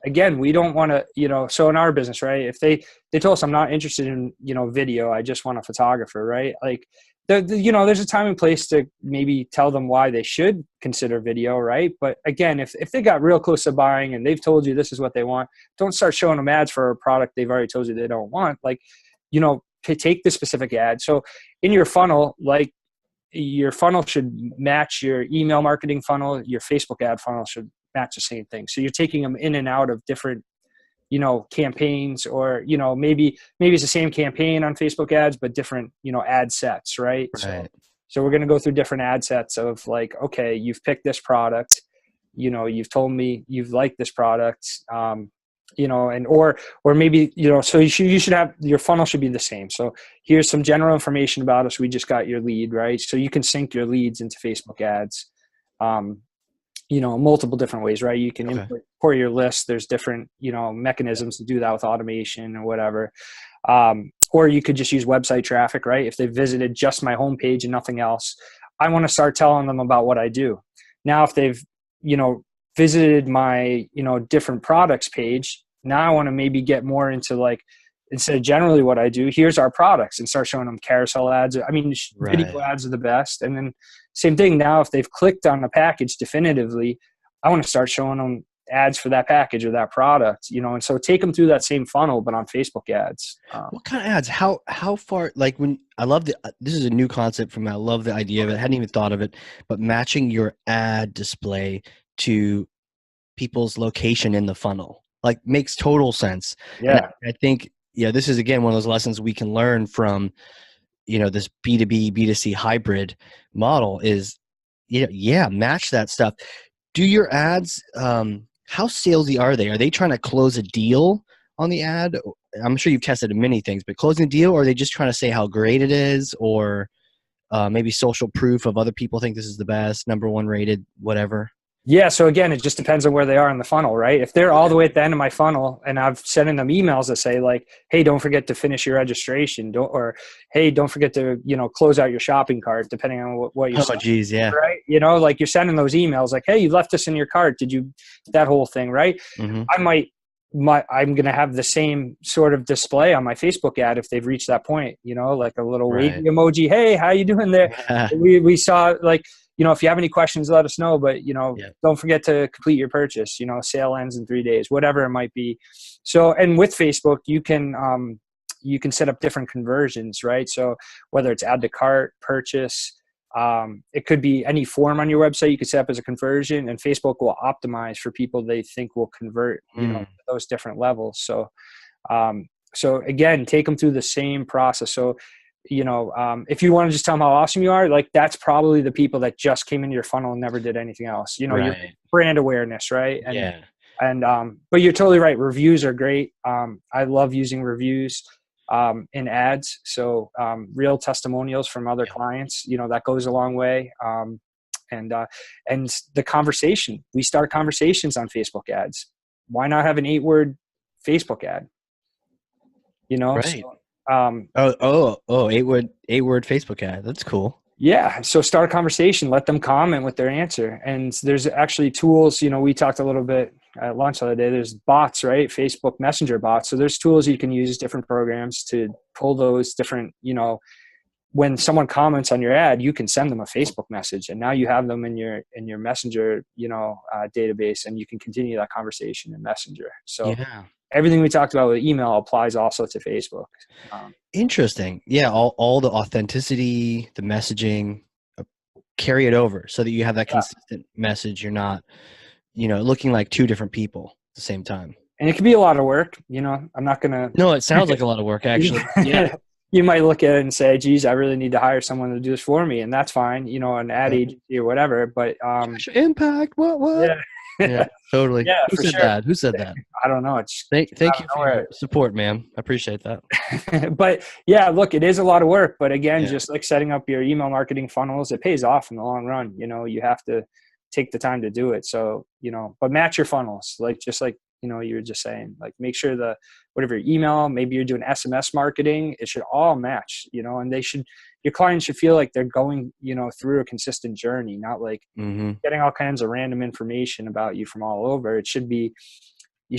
again, we don't want to, so in our business, right? If they told us I'm not interested in, video, I just want a photographer, right? Like, there's a time and place to maybe tell them why they should consider video, right? But again, if they got real close to buying and they've told you this is what they want, don't start showing them ads for a product they've already told you they don't want. Like, take the specific ad. So in your funnel, like, your funnel should match your email marketing funnel. Your Facebook ad funnel should match the same thing. So you're taking them in and out of different, campaigns, or, maybe it's the same campaign on Facebook ads, but different, ad sets, right? So, Right. so we're going to go through different ad sets of like, okay, you've picked this product, you've told me you've liked this product, and or maybe, so you should have, your funnel should be the same. So here's some general information about us. We just got your lead, right? So you can sync your leads into Facebook ads. Multiple different ways, right? You can Okay. import your list. There's different, mechanisms to do that with automation or whatever. Or you could just use website traffic, right? If they visited just my homepage and nothing else, I want to start telling them about what I do. Now, if they've, visited my, different products page, now I want to maybe get more into like, instead of generally what I do, here's our products, and start showing them carousel ads. I mean, video Right. ads are the best. And then same thing now, if they've clicked on a package definitively, I want to start showing them ads for that package or that product, and so take them through that same funnel, but on Facebook ads. What kind of ads? How far? Like when I love this is a new concept for me. I love the idea of it. I hadn't even thought of it. But matching your ad display to people's location in the funnel, like, makes total sense. And Yeah. I think, this is again one of those lessons we can learn from, this B2B, B2C hybrid model is, match that stuff. Do your ads, how salesy are they? Are they trying to close a deal on the ad? I'm sure you've tested many things, but closing a deal, or are they just trying to say how great it is, or maybe social proof of other people think this is the best, number one rated, whatever? Yeah. So again, it just depends on where they are in the funnel, right? If they're all the way at the end of my funnel and I've sending them emails that say like, hey, don't forget to finish your registration, or hey, don't forget to, close out your shopping cart, depending on what you're Oh, geez, yeah. right? Like you're sending those emails like, hey, you left this in your cart. Did you, that whole thing, right? Hmm. I'm going to have the same sort of display on my Facebook ad if they've reached that point, like a little wavy Right. emoji. Hey, how you doing there? Yeah. We saw, like, if you have any questions, let us know, but, Yeah. don't forget to complete your purchase, sale ends in 3 days, whatever it might be. So, and with Facebook, you can, you can set up different conversions, right? So whether it's add to cart, purchase, it could be any form on your website you could set up as a conversion, and Facebook will optimize for people they think will convert, Mm, those different levels. So again, take them through the same process. So, if you want to just tell them how awesome you are, like that's probably the people that just came into your funnel and never did anything else. Your right. brand awareness, right? Yeah. But you're totally right. Reviews are great. I love using reviews in ads. So real testimonials from other Yeah. clients, that goes a long way. And the conversation, we start conversations on Facebook ads. Why not have an 8-word Facebook ad? Right. So Eight word Facebook ad. That's cool. yeah. So start a conversation, let them comment with their answer. And there's actually tools, we talked a little bit at lunch the other day, there's bots, right? Facebook Messenger bots. So there's tools you can use, different programs to pull those different, when someone comments on your ad, you can send them a Facebook message, and now you have them in your Messenger, database, and you can continue that conversation in Messenger. So Yeah. everything we talked about with email applies also to Facebook. Interesting. Yeah. All the authenticity, the messaging, uh, carry it over so that you have that Yeah. consistent message. You're not, looking like two different people at the same time. And it can be a lot of work. I'm not going to, No, it sounds like a lot of work, actually. Yeah. you might look at it and say, geez, I really need to hire someone to do this for me. And that's fine, an ad Yeah. agency or whatever. But Cash impact. What? yeah, Yeah, totally. yeah, Who for said sure. that? Who said that? I don't know. It's Thank out you of for your nowhere. support, man. I appreciate that. But yeah, look, it is a lot of work. But again, Yeah. just like setting up your email marketing funnels, it pays off in the long run. You have to take the time to do it. So, but match your funnels, just like, you were just saying, like make sure whatever your email, maybe you're doing SMS marketing, it should all match, and your clients should feel like they're going, through a consistent journey, not like Mm-hmm. getting all kinds of random information about you from all over. You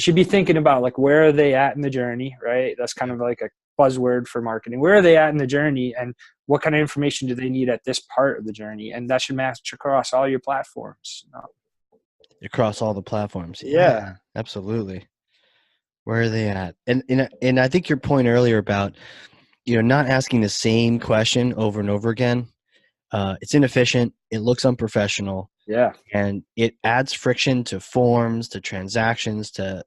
should be thinking about like, where are they at in the journey, right? That's kind Yeah. of like a buzzword for marketing. Where are they at in the journey, and what kind of information do they need at this part of the journey? And that should match across all your platforms. Across all the platforms. Yeah. Yeah, absolutely. Where are they at? And I think your point earlier about, not asking the same question over and over again, it's inefficient. It looks unprofessional, Yeah. and it adds friction to forms, to transactions, to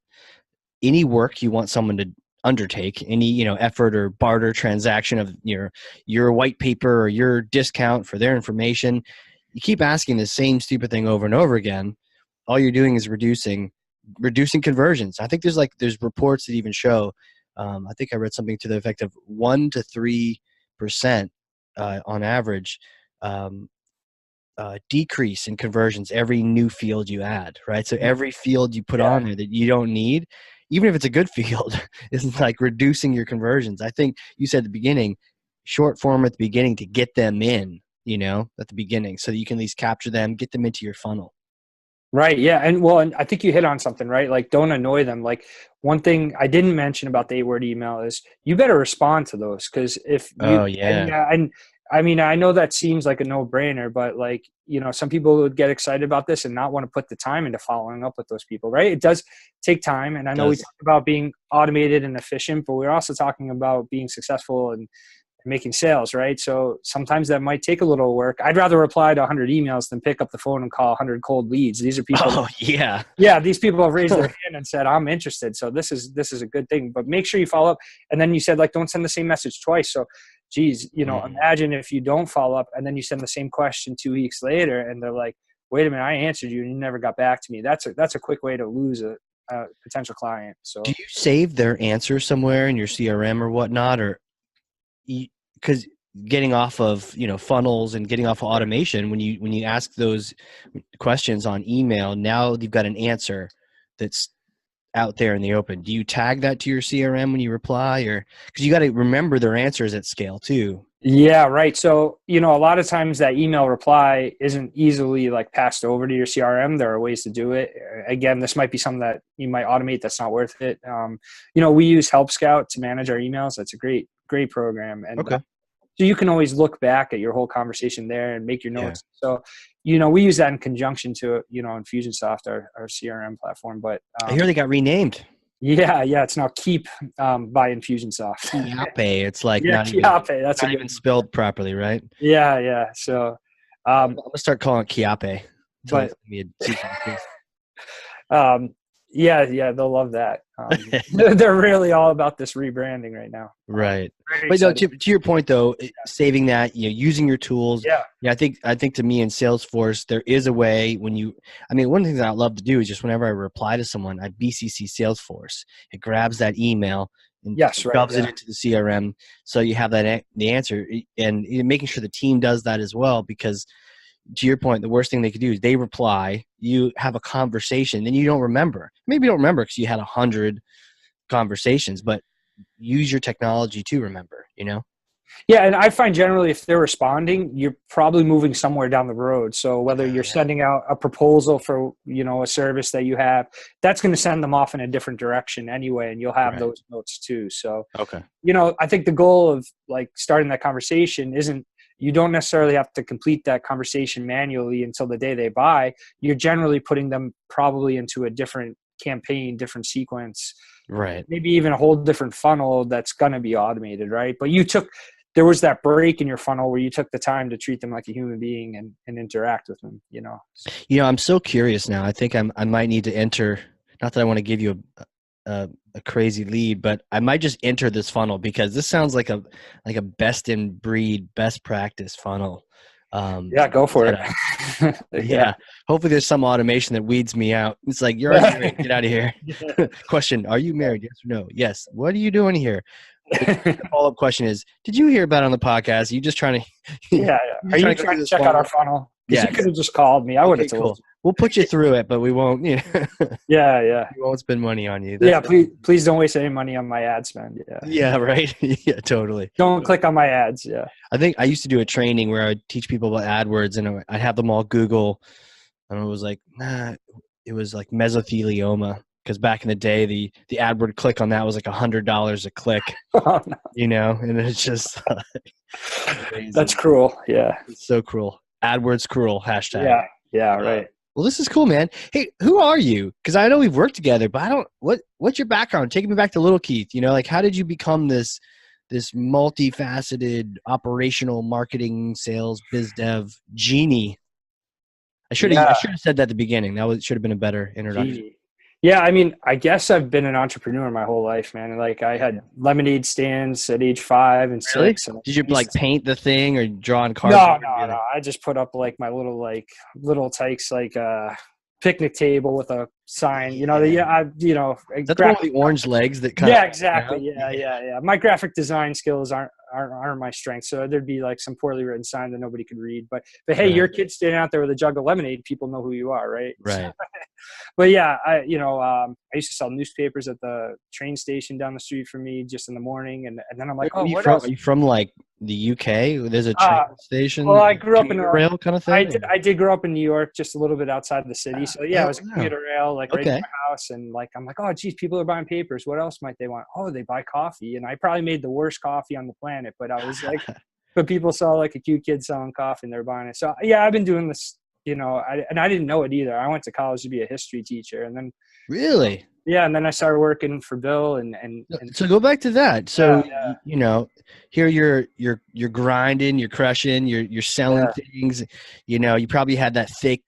any work you want someone to undertake, any effort or barter transaction of your white paper or your discount for their information. You keep asking the same stupid thing over and over again, all you're doing is reducing conversions. I think there's reports that even show, I think I read something to the effect of 1 to 3% on average, um, decrease in conversions every new field you add, right? So every field you put Yeah. on there that you don't need, even if it's a good field, is like reducing your conversions. I think you said at the beginning, short form at the beginning to get them in, at the beginning, so that you can at least capture them, get them into your funnel. Right. Yeah. And I think you hit on something, right? Like, don't annoy them. Like, one thing I didn't mention about the 8-word email is you better respond to those. Cause if you, Oh yeah. and I mean, I know that seems like a no brainer, but like, some people would get excited about this and not want to put the time into following up with those people, right? It does take time. And I know we Does. talked about being automated and efficient, but we're also talking about being successful and making sales, right? So sometimes that might take a little work. I'd rather reply to 100 emails than pick up the phone and call 100 cold leads. These are people. Oh yeah. Yeah, these people have raised their hand and said, "I'm interested." So this is a good thing. But make sure you follow up. And then you said, like, don't send the same message twice. So, geez, imagine if you don't follow up and then you send the same question 2 weeks later, and they're like, "Wait a minute, I answered you and you never got back to me." That's a quick way to lose a potential client. So Do you save their answer somewhere in your CRM or whatnot, or because getting off of funnels and getting off of automation, when you ask those questions on email, now you've got an answer that's out there in the open. Do you tag that to your CRM when you reply, or because you got to remember their answers at scale too? yeah, right. So, a lot of times that email reply isn't easily like passed over to your CRM. There are ways to do it. Again, this might be something that you might automate. That's not worth it. We use Help Scout to manage our emails. That's a great, great program. And Okay. so you can always look back at your whole conversation there and make your Yeah. notes. So, we use that in conjunction to, Infusionsoft, our CRM platform. But I hear they got renamed. Yeah, yeah. It's now Keep by Infusionsoft. Kiape. It's like Yeah, not even Kiape. That's a not good even one. spelled properly, right? Yeah, yeah. So, I'm um, gonna start calling it Kiape until but it's gonna be a cease and desist. um, yeah, yeah. They'll love that. They're really all about this rebranding right now. Right. Very But no, excited. to your point though, saving that, using your tools. Yeah. Yeah, I think to me in Salesforce, there is a way when one thing that I love to do is just whenever I reply to someone, I BCC Salesforce. It grabs that email and Yes. Right. shoves it Yeah. into the CRM. So you have the answer, and making sure the team does that as well, because to your point, the worst thing they could do is they reply, you have a conversation, then you don't remember. Maybe you don't remember because you had 100 conversations, but use your technology to remember. Yeah, and I find generally if they're responding, you're probably moving somewhere down the road. So whether you're Yeah. sending out a proposal for, a service that you have, that's going to send them off in a different direction anyway, and you'll have Right. those notes too. So, Okay. I think the goal of like starting that conversation isn't you don't necessarily have to complete that conversation manually until the day they buy. You're generally putting them probably into a different campaign, different sequence, Right. maybe even a whole different funnel that's going to be automated, right? But there was that break in your funnel where you took the time to treat them like a human being and interact with them. I'm so curious now. I think I might need to enter. Not that I want to give you a crazy lead, but I might just enter this funnel because this sounds like a best in breed, best practice funnel. Yeah, go for Set it. up. Yeah. Yeah. Hopefully, there's some automation that weeds me out. It's like you're already married. Get out of here. Question: Are you married? Yes or no? Yes. What are you doing here? The follow-up question is, did you hear about it on the podcast? Are you just trying to Yeah. you Are just you trying to go trying through to this check out our funnel? funnel? Because you could Yes. have just called me. I would Okay, have told cool. We'll put you through it, but we won't, Yeah, yeah. we won't spend money on you. Yeah, please don't waste any money on my ad spend. Yeah. Yeah, right. Yeah, totally. Don't click on my ads. Yeah. I think I used to do a training where I would teach people about AdWords, and I'd have them all Google. And it was like, it was like mesothelioma, because back in the day, the AdWord click on that was like $100 a click, Oh, no. and it's just crazy. That's cruel. Yeah. It's so cruel. AdWords cruel hashtag. Yeah. Yeah. Right. Well, this is cool, man. Hey, who are you? Because I know we've worked together, but I don't. What's your background? Take me back to little Keith. Like how did you become this multifaceted operational marketing, sales, biz dev genie? I Yeah. should have said that at the beginning. Should have been a better introduction. Genie. Yeah, I mean, I guess I've been an entrepreneur my whole life, man. Like I had lemonade stands at age 5 and 6. And Did you like paint the thing or draw on no, cardboard? no, no. I just put up like my little tykes picnic table with a sign. That's the one with the orange legs that kind Yeah, of exactly. Yeah. My graphic design skills aren't my strength, so there'd be like some poorly written sign that nobody could read. But hey, Right. your kid standing out there with a jug of lemonade, people know who you are, right? Right. But yeah, I used to sell newspapers at the train station down the street from me just in the morning, and then I'm like, Where oh, are you what from? else? Are you from like the UK? There's a train Well, I station, grew up in commuter rail kind of thing. I did grow up in New York, just a little bit outside the city. So yeah, it Oh, was a wow. commuter rail, like right Okay. in my house, and like I'm like, oh, geez, people are buying papers. What else might they want? Oh, they buy coffee, and I probably made the worst coffee on the planet, but I was like, but people saw like a cute kid selling coffee and they're buying it. So yeah, I've been doing this, I didn't know it either. I went to college to be a history teacher, and then Really? yeah, and then I started working for Bill, and So go back to that. So yeah, here you're grinding, you're crushing, you're selling yeah. things. You probably had that thick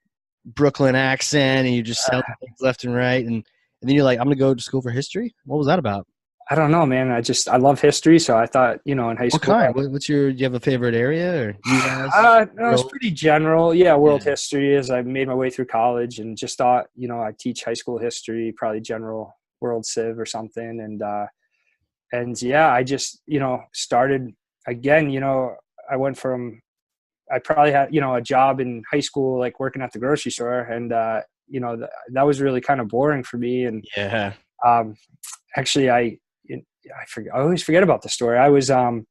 Brooklyn accent, and you're just selling things left and right. And then you're like, I'm gonna go to school for history. What was that about? I don't know, man. I love history, so I thought, in high What school. kind? Do you have a favorite area or U.S. No, it's world? pretty general. Yeah, world Yeah. history as I made my way through college and just thought, I'd teach high school history, probably general world civ or something. And yeah, I just, started again, I went from, I probably had, a job in high school, like working at the grocery store. And, that was really kind of boring for me. And Yeah. actually I always forget about the story. I was, I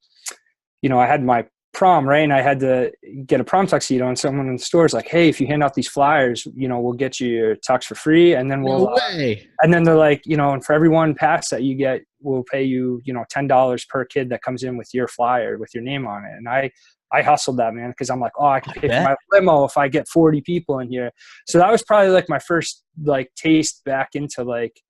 had my prom, right? And I had to get a prom tuxedo, and someone in the store is like, hey, if you hand out these flyers, we'll get you your tux for free. And then No way. and then they're like, and for every one pass that you get, we'll pay you, $10 per kid that comes in with your flyer, with your name on it. And I hustled that, man, because I'm like, oh, I can pay for my limo if I get 40 people in here. So that was probably like my first like taste back into like,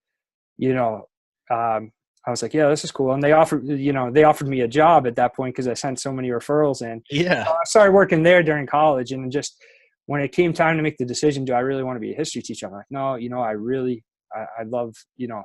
I was like, yeah, this is cool. And they offered me a job at that point because I sent so many referrals in. Yeah. So I started working there during college, and just when it came time to make the decision, do I really want to be a history teacher? I'm like, no, I love,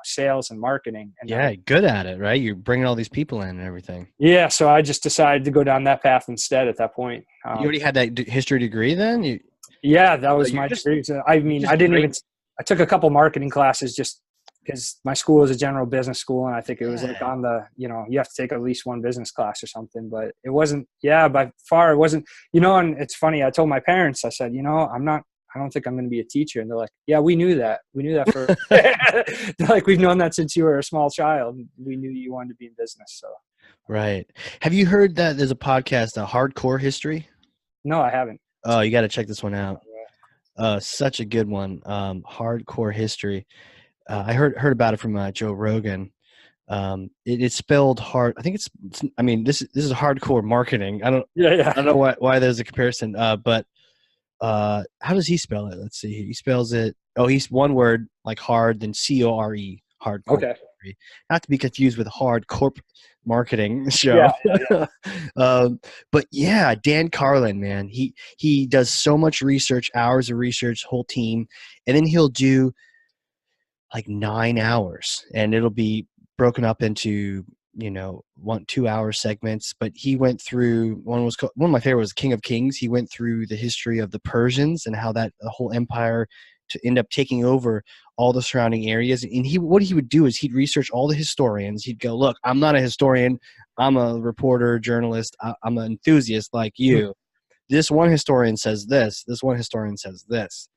sales and marketing. And Yeah. Good at it, right? You're bringing all these people in and everything. yeah, so I just decided to go down that path instead at that point. You already had that history degree then? Yeah, that So was you're my just degree. So, I you're mean, just great. I took a couple marketing classes just because my school was a general business school. And I think it was like Yeah. on you have to take at least one business class or something, but it wasn't, yeah, by far it wasn't, and it's funny. I told my parents, I said, I don't think I'm going to be a teacher. And they're like, yeah, we knew that. We knew that they're like, we've known that since you were a small child. We knew you wanted to be in business. So Right. Have you heard that there's a podcast, a Hardcore History? no, I haven't. Oh, you got to check this one out. Such a good one. Hardcore History. I heard about it from Joe Rogan. It's spelled hard. I think I mean, this is hardcore marketing. Yeah. I Yeah. don't know why there's a comparison. But how does he spell it? Let's see. He spells it. Oh, he's one word like hard, then CORE. Hardcore. Okay. History. Not to be confused with hard corp marketing Yeah. show. um, but yeah, Dan Carlin, man, he does so much research, hours of research, whole team, and then he'll do like 9 hours, and it'll be broken up into 1 2 hour segments. But he went through one of my favorite was King of Kings. He went through the history of the Persians and how that the whole empire to end up taking over all the surrounding areas. And what he would do is he'd research all the historians. He'd go, look, I'm not a historian, I'm a reporter, journalist, I'm an enthusiast like you. This one historian says this one historian says this.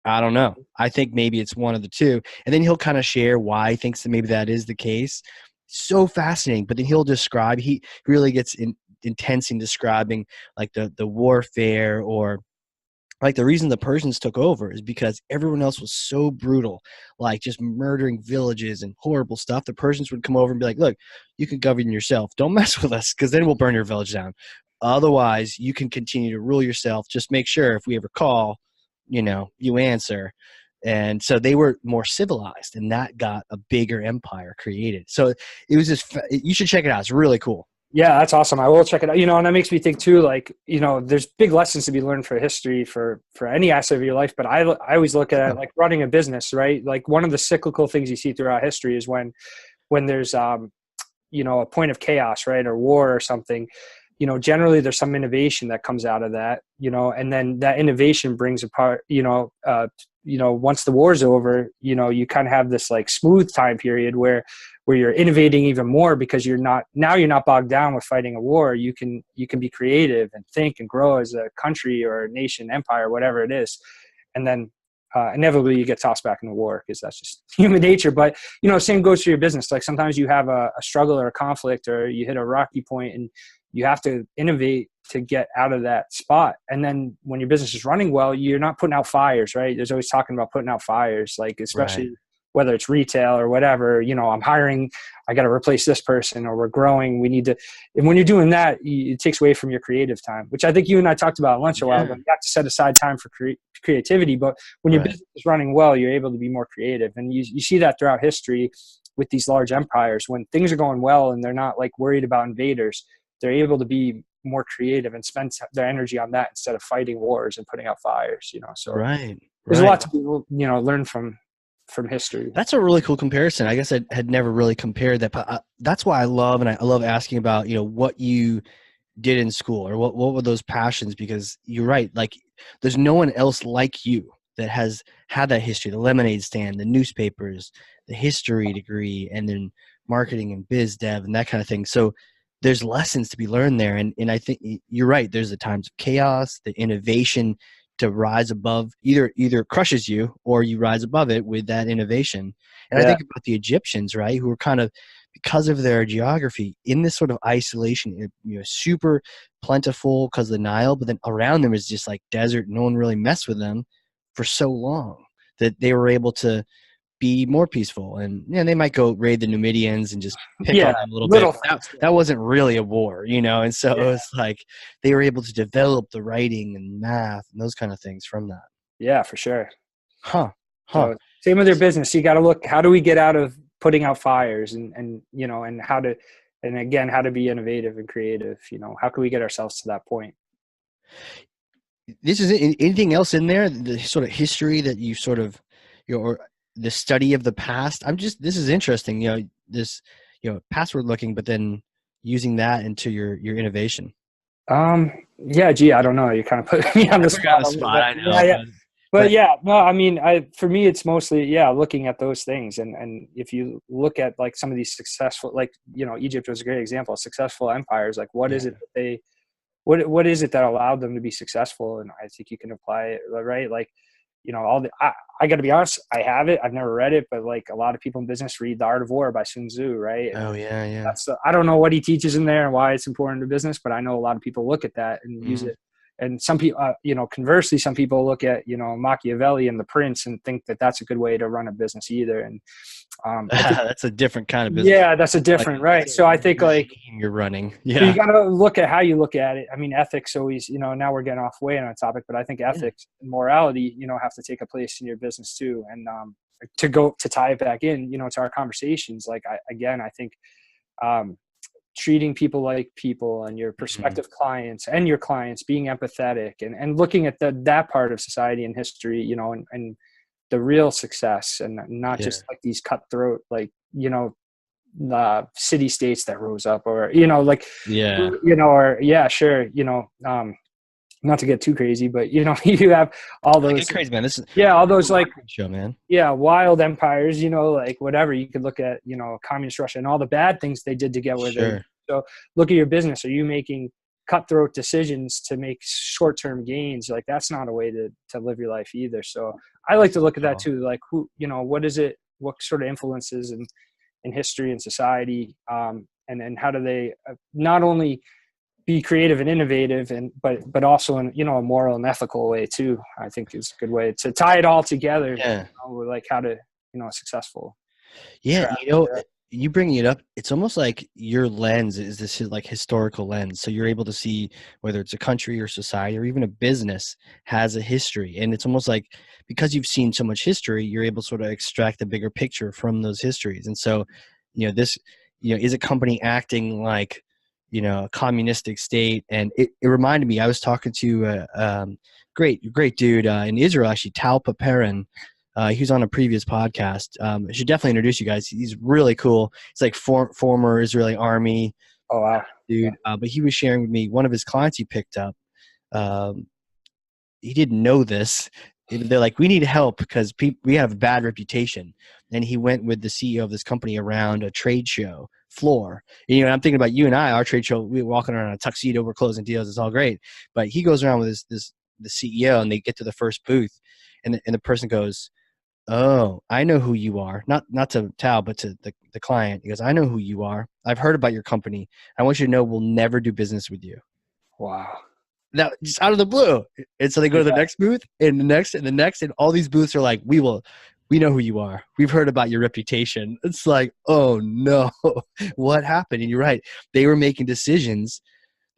I don't know. I think maybe it's one of the two. And then he'll kind of share why he thinks that maybe that is the case. So fascinating. But then he'll describe, he really gets intense in describing like the warfare, or like the reason the Persians took over is because everyone else was so brutal, like just murdering villages and horrible stuff. The Persians would come over and be like, look, you can govern yourself. Don't mess with us, because then we'll burn your village down. Otherwise, you can continue to rule yourself. Just make sure if we ever call, you answer. And so they were more civilized, and that got a bigger empire created. So it was just, you should check it out. It's really cool. Yeah, that's awesome. I will check it out. And that makes me think too, like, there's big lessons to be learned for history for any aspect of your life. But I always look at it like running a business, right? Like one of the cyclical things you see throughout history is when there's, a point of chaos, right? Or war or something, generally there's some innovation that comes out of that, and then that innovation brings apart, once the war's over, you kind of have this like smooth time period where you're innovating even more because you're not bogged down with fighting a war. You can be creative and think and grow as a country or a nation, empire, whatever it is. And then inevitably you get tossed back into war because that's just human nature. But, same goes for your business. Like sometimes you have a struggle or a conflict, or you hit a rocky point and you have to innovate to get out of that spot. And then when your business is running well, you're not putting out fires, right? There's always talking about putting out fires, like especially Right. whether it's retail or whatever, I'm hiring, I got to replace this person, or we're growing. We need to, and when you're doing that, it takes away from your creative time, which I think you and I talked about at lunch a while ago. You have to set aside time for creativity, but when your Right. business is running well, you're able to be more creative. And you see that throughout history with these large empires. When things are going well and they're not like worried about invaders, they're able to be more creative and spend their energy on that instead of fighting wars and putting out fires, so Right. there's a Right. lot to be, learn from history. That's a really cool comparison. I guess I had never really compared that, but that's why I love asking about, what you did in school, or what were those passions, because you're right. Like there's no one else like you that has had that history, the lemonade stand, the newspapers, the history degree, and then marketing and biz dev and that kind of thing. So there's lessons to be learned there. And I think you're right. There's the times of chaos, the innovation to rise above, either crushes you or you rise above it with that innovation. And I Yeah. think about the Egyptians, right, who were kind of, because of their geography, in this sort of isolation, super plentiful because of the Nile, but then around them is just like desert. No one really messed with them for so long that they were able to be more peaceful. And they might go raid the Numidians and just pick on Yeah. them a little bit. Little But things. that wasn't really a war, and so Yeah. it was like they were able to develop the writing and math and those kind of things from that. Yeah, for sure. Huh. So same with your business. You got to look, how do we get out of putting out fires and and how to, and again, how to be innovative and creative. How can we get ourselves to that point? This is anything else in there, the sort of history that you sort of, or the study of the past. This is interesting, this, password looking, but then using that into your innovation. Yeah, gee, I don't know. You kind of put me on the Put you on spot the a little spot, bit. I Yeah, know, yeah. But but yeah, no, I mean, for me, it's mostly, yeah, looking at those things. And if you look at like some of these successful, like, Egypt was a great example of successful empires. Like, what is yeah. it that what is it that allowed them to be successful? And I think you can apply it, right? Like, I got to be honest, I have it. I've never read it, but like a lot of people in business read The Art of War by Sun Tzu, right? And Oh yeah, yeah. I don't know what he teaches in there and why it's important to business, but I know a lot of people look at that and use Mhm. it. And some people, conversely, some people look at, Machiavelli and The Prince and think that that's a good way to run a business either. And I think, That's a different kind of business. yeah, that's a Like different, right? that's a So I think like, regime you're running. so you Yeah. got to look at how you look at it. I mean, ethics always, now we're getting off way on a topic, but I think Yeah. ethics and morality, have to take a place in your business too. And to tie it back in, to our conversations, like I think treating people like people and your Mhm. prospective clients and your clients, being empathetic and looking at that part of society and history, and the real success, and not Yeah. just like these cutthroat, like, city states that rose up, or like, Yeah. or yeah, sure, not to get too crazy, but you have all I get those, crazy, man. This is yeah, all a those like, marketing show, man. yeah, wild empires, like whatever. You could look at, communist Russia and all the bad things they did to get where they. Sure. So look at your business. Are you making cutthroat decisions to make short-term gains? Like, that's not a way to live your life either. So I like to look at that Oh, too. Like, who, what is it? What sort of influences in history and society? And then how do they not only be creative and innovative, but also in, a moral and ethical way too, I think is a good way to tie it all together, yeah. like how to, successful Yeah, track. you bringing it up, it's almost like your lens is this like historical lens. So you're able to see whether it's a country or society or even a business has a history. And it's almost like because you've seen so much history, you're able to sort of extract the bigger picture from those histories. And so, this, is a company acting like, a communistic state? And it reminded me, I was talking to a great dude in Israel, actually, Tal Paparin. He was on a previous podcast. I should definitely introduce you guys. He's really cool. He's like former Israeli army Oh wow. dude. But he was sharing with me one of his clients he picked up. Um, he didn't know this. They're like, we need help because we have a bad reputation. And he went with the CEO of this company around a trade show floor. And, I'm thinking about you and I, our trade show, we're walking around in a tuxedo, we're closing deals, it's all great. But he goes around with the CEO, and they get to the first booth, and the person goes, "Oh, I know who you are." Not to Tal, but to the client. He goes, "I know who you are. I've heard about your company. I want you to know we'll never do business with you." Wow. Now, just out of the blue. And so they go to the Yeah. next booth, and the next, and the next, and all these booths are like, we know who you are. We've heard about your reputation. It's like, oh no, what happened? And you're right. They were making decisions.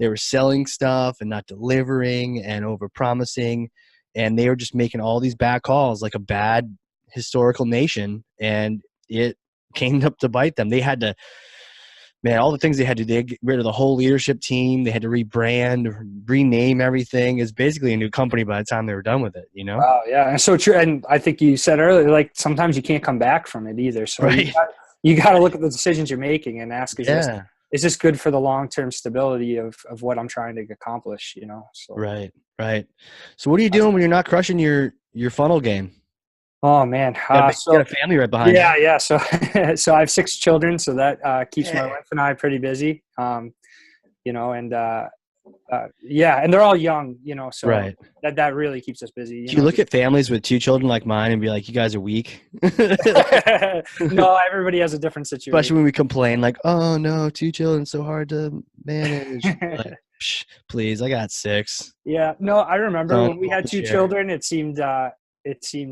They were selling stuff and not delivering and over promising. And they were just making all these bad calls, like a bad historical nation. And it came up to bite them. They had to, man, all the things they had to do, they get rid of the whole leadership team. They had to rebrand, rename everything. It's basically a new company by the time they were done with it. Wow. Yeah. And so true. And I think you said earlier, like sometimes you can't come back from it either. So Right. you got to look at the decisions you're making and ask, Yeah. is this good for the long-term stability of what I'm trying to accomplish? So Right. Right. So what are you doing when you're not crushing your funnel game? oh man. You got a family right behind you. Yeah. So, so I have 6 children, so that keeps my Yeah. wife and I pretty busy. And yeah, and they're all young, so Right. that really keeps us busy. Do you look at families with 2 children like mine and be like, you guys are weak? No, everybody has a different Especially situation. when we complain like, oh no, 2 children, so hard to manage. Like, psh, please, I got 6. Yeah, no, I remember Son, when we had 2 share. children, it seems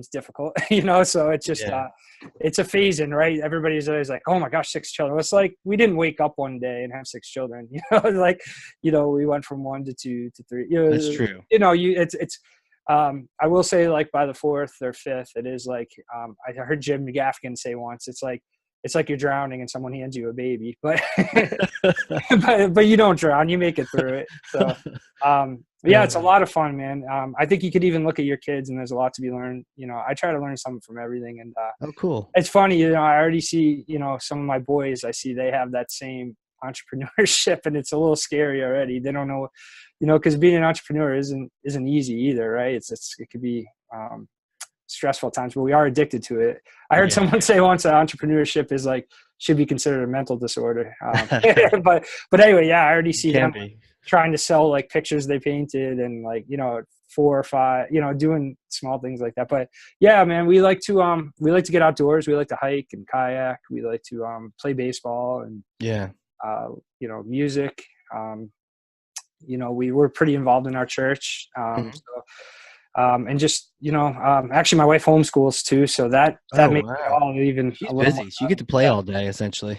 difficult, so it's just Yeah. it's a phase in, right? Everybody's always like, oh my gosh, 6 children. It's like we didn't wake up one day and have 6 children, like, we went from 1 to 2 to 3. That's true. It's I will say, like, by the 4th or 5th, it is like, I heard Jim Gaffigan say once, it's like it's like you're drowning and someone hands you a baby, but but you don't drown, you make it through it. So yeah, it's a lot of fun, man. I think you could even look at your kids and there's a lot to be learned. I try to learn something from everything. And Oh, cool. it's funny, I already see, some of my boys, I see they have that same entrepreneurship, and it's a little scary already. They don't know, because being an entrepreneur isn't easy either, right? It could be stressful at times, but we are addicted to it. I heard someone say once that entrepreneurship is should be considered a mental disorder. But anyway, yeah, I already see them trying to sell pictures they painted and 4 or 5, doing small things like that. But yeah, man, we like to get outdoors. We like to hike and kayak. We like to play baseball and music. We were pretty involved in our church. And just, actually my wife homeschools too. So that makes it all even She's a little busy. So you get to play all day essentially.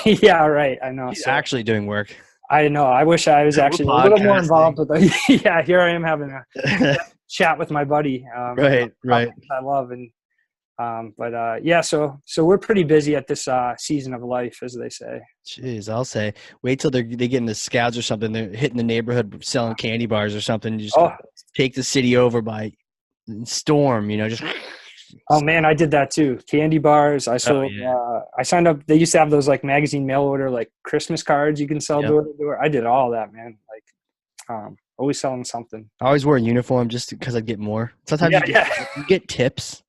Yeah, right. I know. She's actually doing work. I know. I wish I was actually a little more involved with it. Yeah, here I am having a chat with my buddy. Right. I love. And so we're pretty busy at this season of life, as they say. Jeez, I'll say, wait till they get into scouts or something. They're hitting the neighborhood selling candy bars or something. You just take the city over by storm, just. Oh man, I did that too. Candy bars. I sold. I signed up. They used to have those magazine mail order Christmas cards you can sell door to door. I did all that, man. Always selling something. I always wore a uniform just because I'd get more. Sometimes you get tips.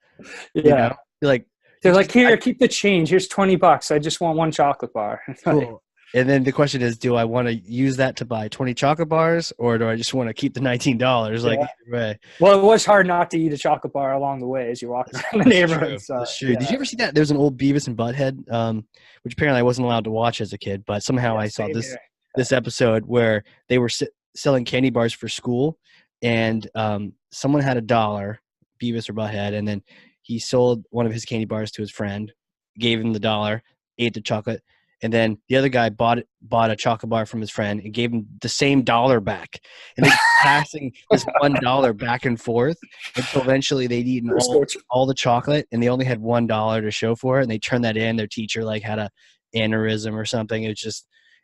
Yeah. They're like, here, keep the change. Here's $20. I just want one chocolate bar. Cool. And then the question is, do I want to use that to buy 20 chocolate bars, or do I just want to keep the $19? Either way. Well, it was hard not to eat a chocolate bar along the way as you walk around the neighborhood. That's true. Did you ever see that? There's an old Beavis and Butthead, which apparently I wasn't allowed to watch as a kid, but somehow I saw this episode where they were selling candy bars for school, and someone had $1, Beavis or Butthead, and then he sold one of his candy bars to his friend, gave him the $1, ate the chocolate, and then the other guy bought a chocolate bar from his friend and gave him the same $1 back. And they kept passing this $1 back and forth until eventually they'd eaten all the chocolate, and they only had $1 to show for it. And they turned that in. Their teacher had a aneurysm or something. It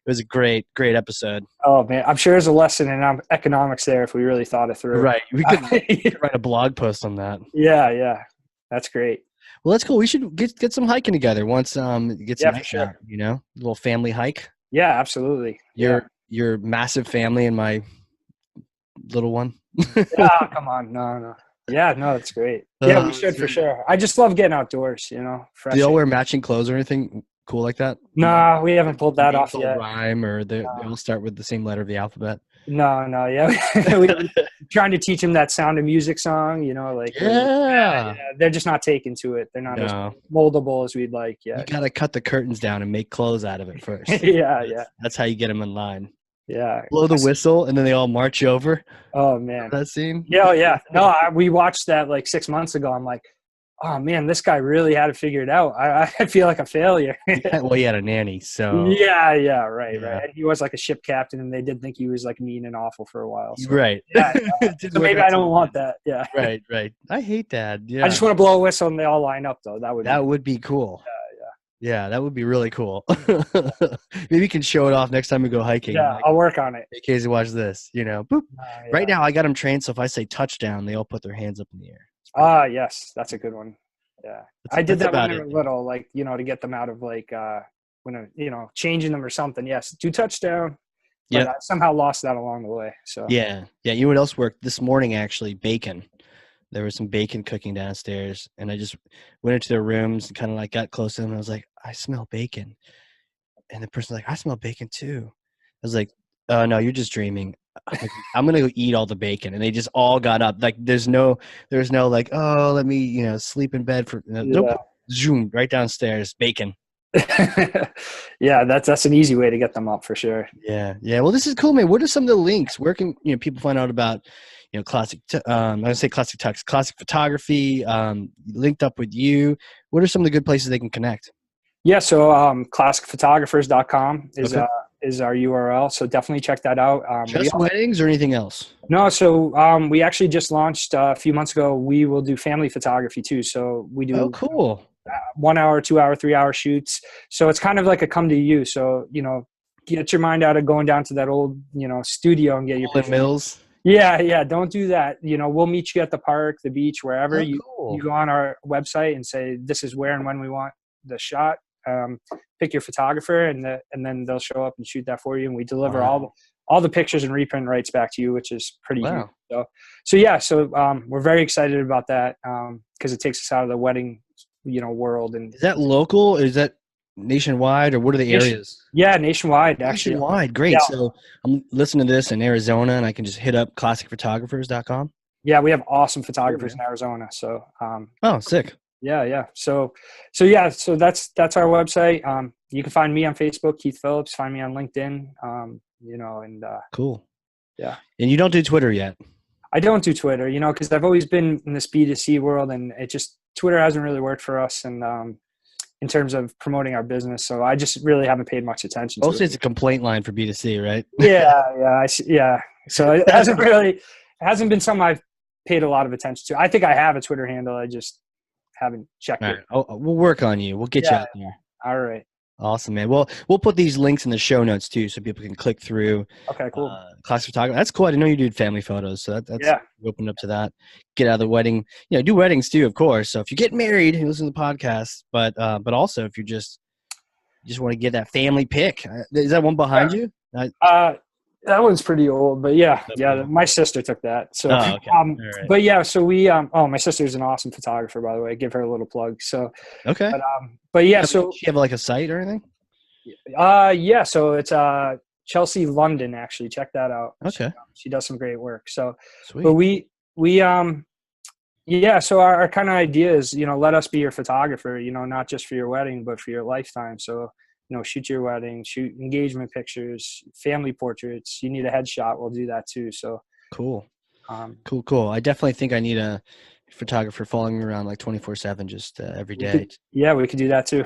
was a great episode. Oh man, I'm sure there's a lesson in economics there if we really thought it through. Right, we could write a blog post on that. Yeah, that's great. Well, that's cool. We should get some hiking together once it gets nice out, a little family hike. Yeah, absolutely. Your massive family and my little one. Yeah, come on. No. Yeah, no, that's great. Yeah, we should for sure. I just love getting outdoors, fresh. Do y'all wear matching clothes or anything cool like that? No, we haven't pulled that off yet. Rhyme, or they all start with the same letter of the alphabet? No, yeah. We're trying to teach them that Sound of Music song, they're just not taking to it. They're not as moldable as we'd like. Yeah, you got to cut the curtains down and make clothes out of it first. Yeah. That's how you get them in line. Yeah. Blow the whistle, and then they all march over. Oh, man. Remember that scene? Yeah. No, we watched that 6 months ago. I'm like, oh man, this guy really had to figure it out. I feel like a failure. Well, he had a nanny, so yeah, right. And he was a ship captain, and they did think he was mean and awful for a while. So. Right. Yeah. So maybe I don't want that. Yeah. Right. I hate that. Yeah. I just want to blow a whistle and they all line up though. That would be cool. Yeah, that would be really cool. Maybe you can show it off next time we go hiking. Yeah, I'll work on it. Hey, Casey, watch this. Boop. Right now, I got them trained, so if I say touchdown, they all put their hands up in the air. Yes, that's a good one. Yeah, I did that when they were little, to get them out of when changing them or something. Yes, 2 touchdown. But I somehow lost that along the way. So yeah. You know what else worked this morning? Actually, bacon. There was some bacon cooking downstairs, and I just went into their rooms and kind of got close to them. And I was like, I smell bacon, and the person's like, I smell bacon too. I was like, no, you're just dreaming. I'm gonna go eat all the bacon, and they just all got up. There's no oh, let me sleep in bed for nope. Zoom right downstairs, bacon. Yeah, that's an easy way to get them up for sure. Yeah. Well, this is cool, man. What are some of the links? Where can people find out about classic? I would say classic tux, classic photography. Linked up with you. What are some of the good places they can connect? Yeah, so classicphotographers.com is our URL. So definitely check that out. Just weddings or anything else? No, so we actually just launched a few months ago. We will do family photography too. So we do. Oh, cool. 1 hour, 2 hour, 3 hour shoots. So it's kind of like a come to you. So, get your mind out of going down to that old, studio and get your Golden picture. Mills. Yeah. Don't do that. We'll meet you at the park, the beach, wherever. Oh, You cool. go on our website and say, this is where and when we want the shot. Pick your photographer and then they'll show up and shoot that for you. And we deliver all the pictures and reprint rights back to you, which is pretty huge. So we're very excited about that. Cause it takes us out of the wedding, world. And is that local? Is that nationwide, or what are the areas? Yeah, nationwide, actually. Nationwide, great. Yeah. So I'm listening to this in Arizona, and I can just hit up classicphotographers.com. Yeah, we have awesome photographers in Arizona. So sick. Yeah. So that's our website. You can find me on Facebook, Keith Phillips. Find me on LinkedIn. Cool. Yeah. And you don't do Twitter yet? I don't do Twitter, because I've always been in this B2C world, and Twitter hasn't really worked for us, and in terms of promoting our business. So I just really haven't paid much attention to it. Mostly it's a complaint line for B2C, right? Yeah. So it hasn't been something I've paid a lot of attention to. I think I have a Twitter handle. I just haven't checked it. We'll work on you. We'll get you out there. All right. Awesome, man. Well, we'll put these links in the show notes too, so people can click through. Okay, cool. Classic photography. That's cool. I didn't know you did family photos, so that's opened up to that. Get out of the wedding. Do weddings too, of course. So if you get married, you listen to the podcast. But also if you just want to get that family pic. Is that one behind you? That one's pretty old, but yeah. My sister took that. So, okay. Right. But yeah, so we, my sister's an awesome photographer, by the way. Give her a little plug. So, okay. But yeah, so she have like a site or anything? Yeah. So it's Chelsea London, actually. Check that out. Okay. She does some great work. So, sweet. But so our kind of idea is, let us be your photographer, not just for your wedding, but for your lifetime. So, shoot your wedding, shoot engagement pictures, family portraits. You need a headshot, we'll do that too. So cool. Cool. I definitely think I need a photographer following me around like 24/7, just every day. We could do that too.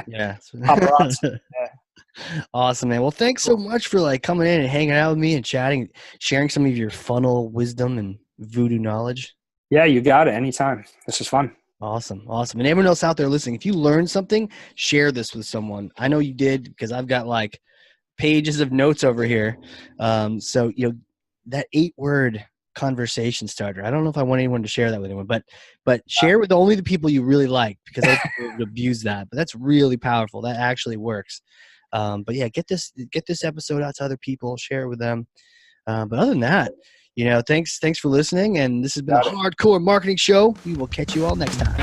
Yeah. Paparazzi. Awesome, man. Well, thanks so much for coming in and hanging out with me and chatting, sharing some of your funnel wisdom and voodoo knowledge. Yeah, you got it. Anytime. This is fun. Awesome. And everyone else out there listening, if you learned something, share this with someone. I know you did, because I've got pages of notes over here. So, that 8-word conversation starter, I don't know if I want anyone to share that with anyone, but share with only the people you really like, because I would abuse that. But that's really powerful. That actually works. But yeah, get this episode out to other people, share it with them. But other than that, thanks for listening. And this has been a Hardcore Marketing Show. We will catch you all next time.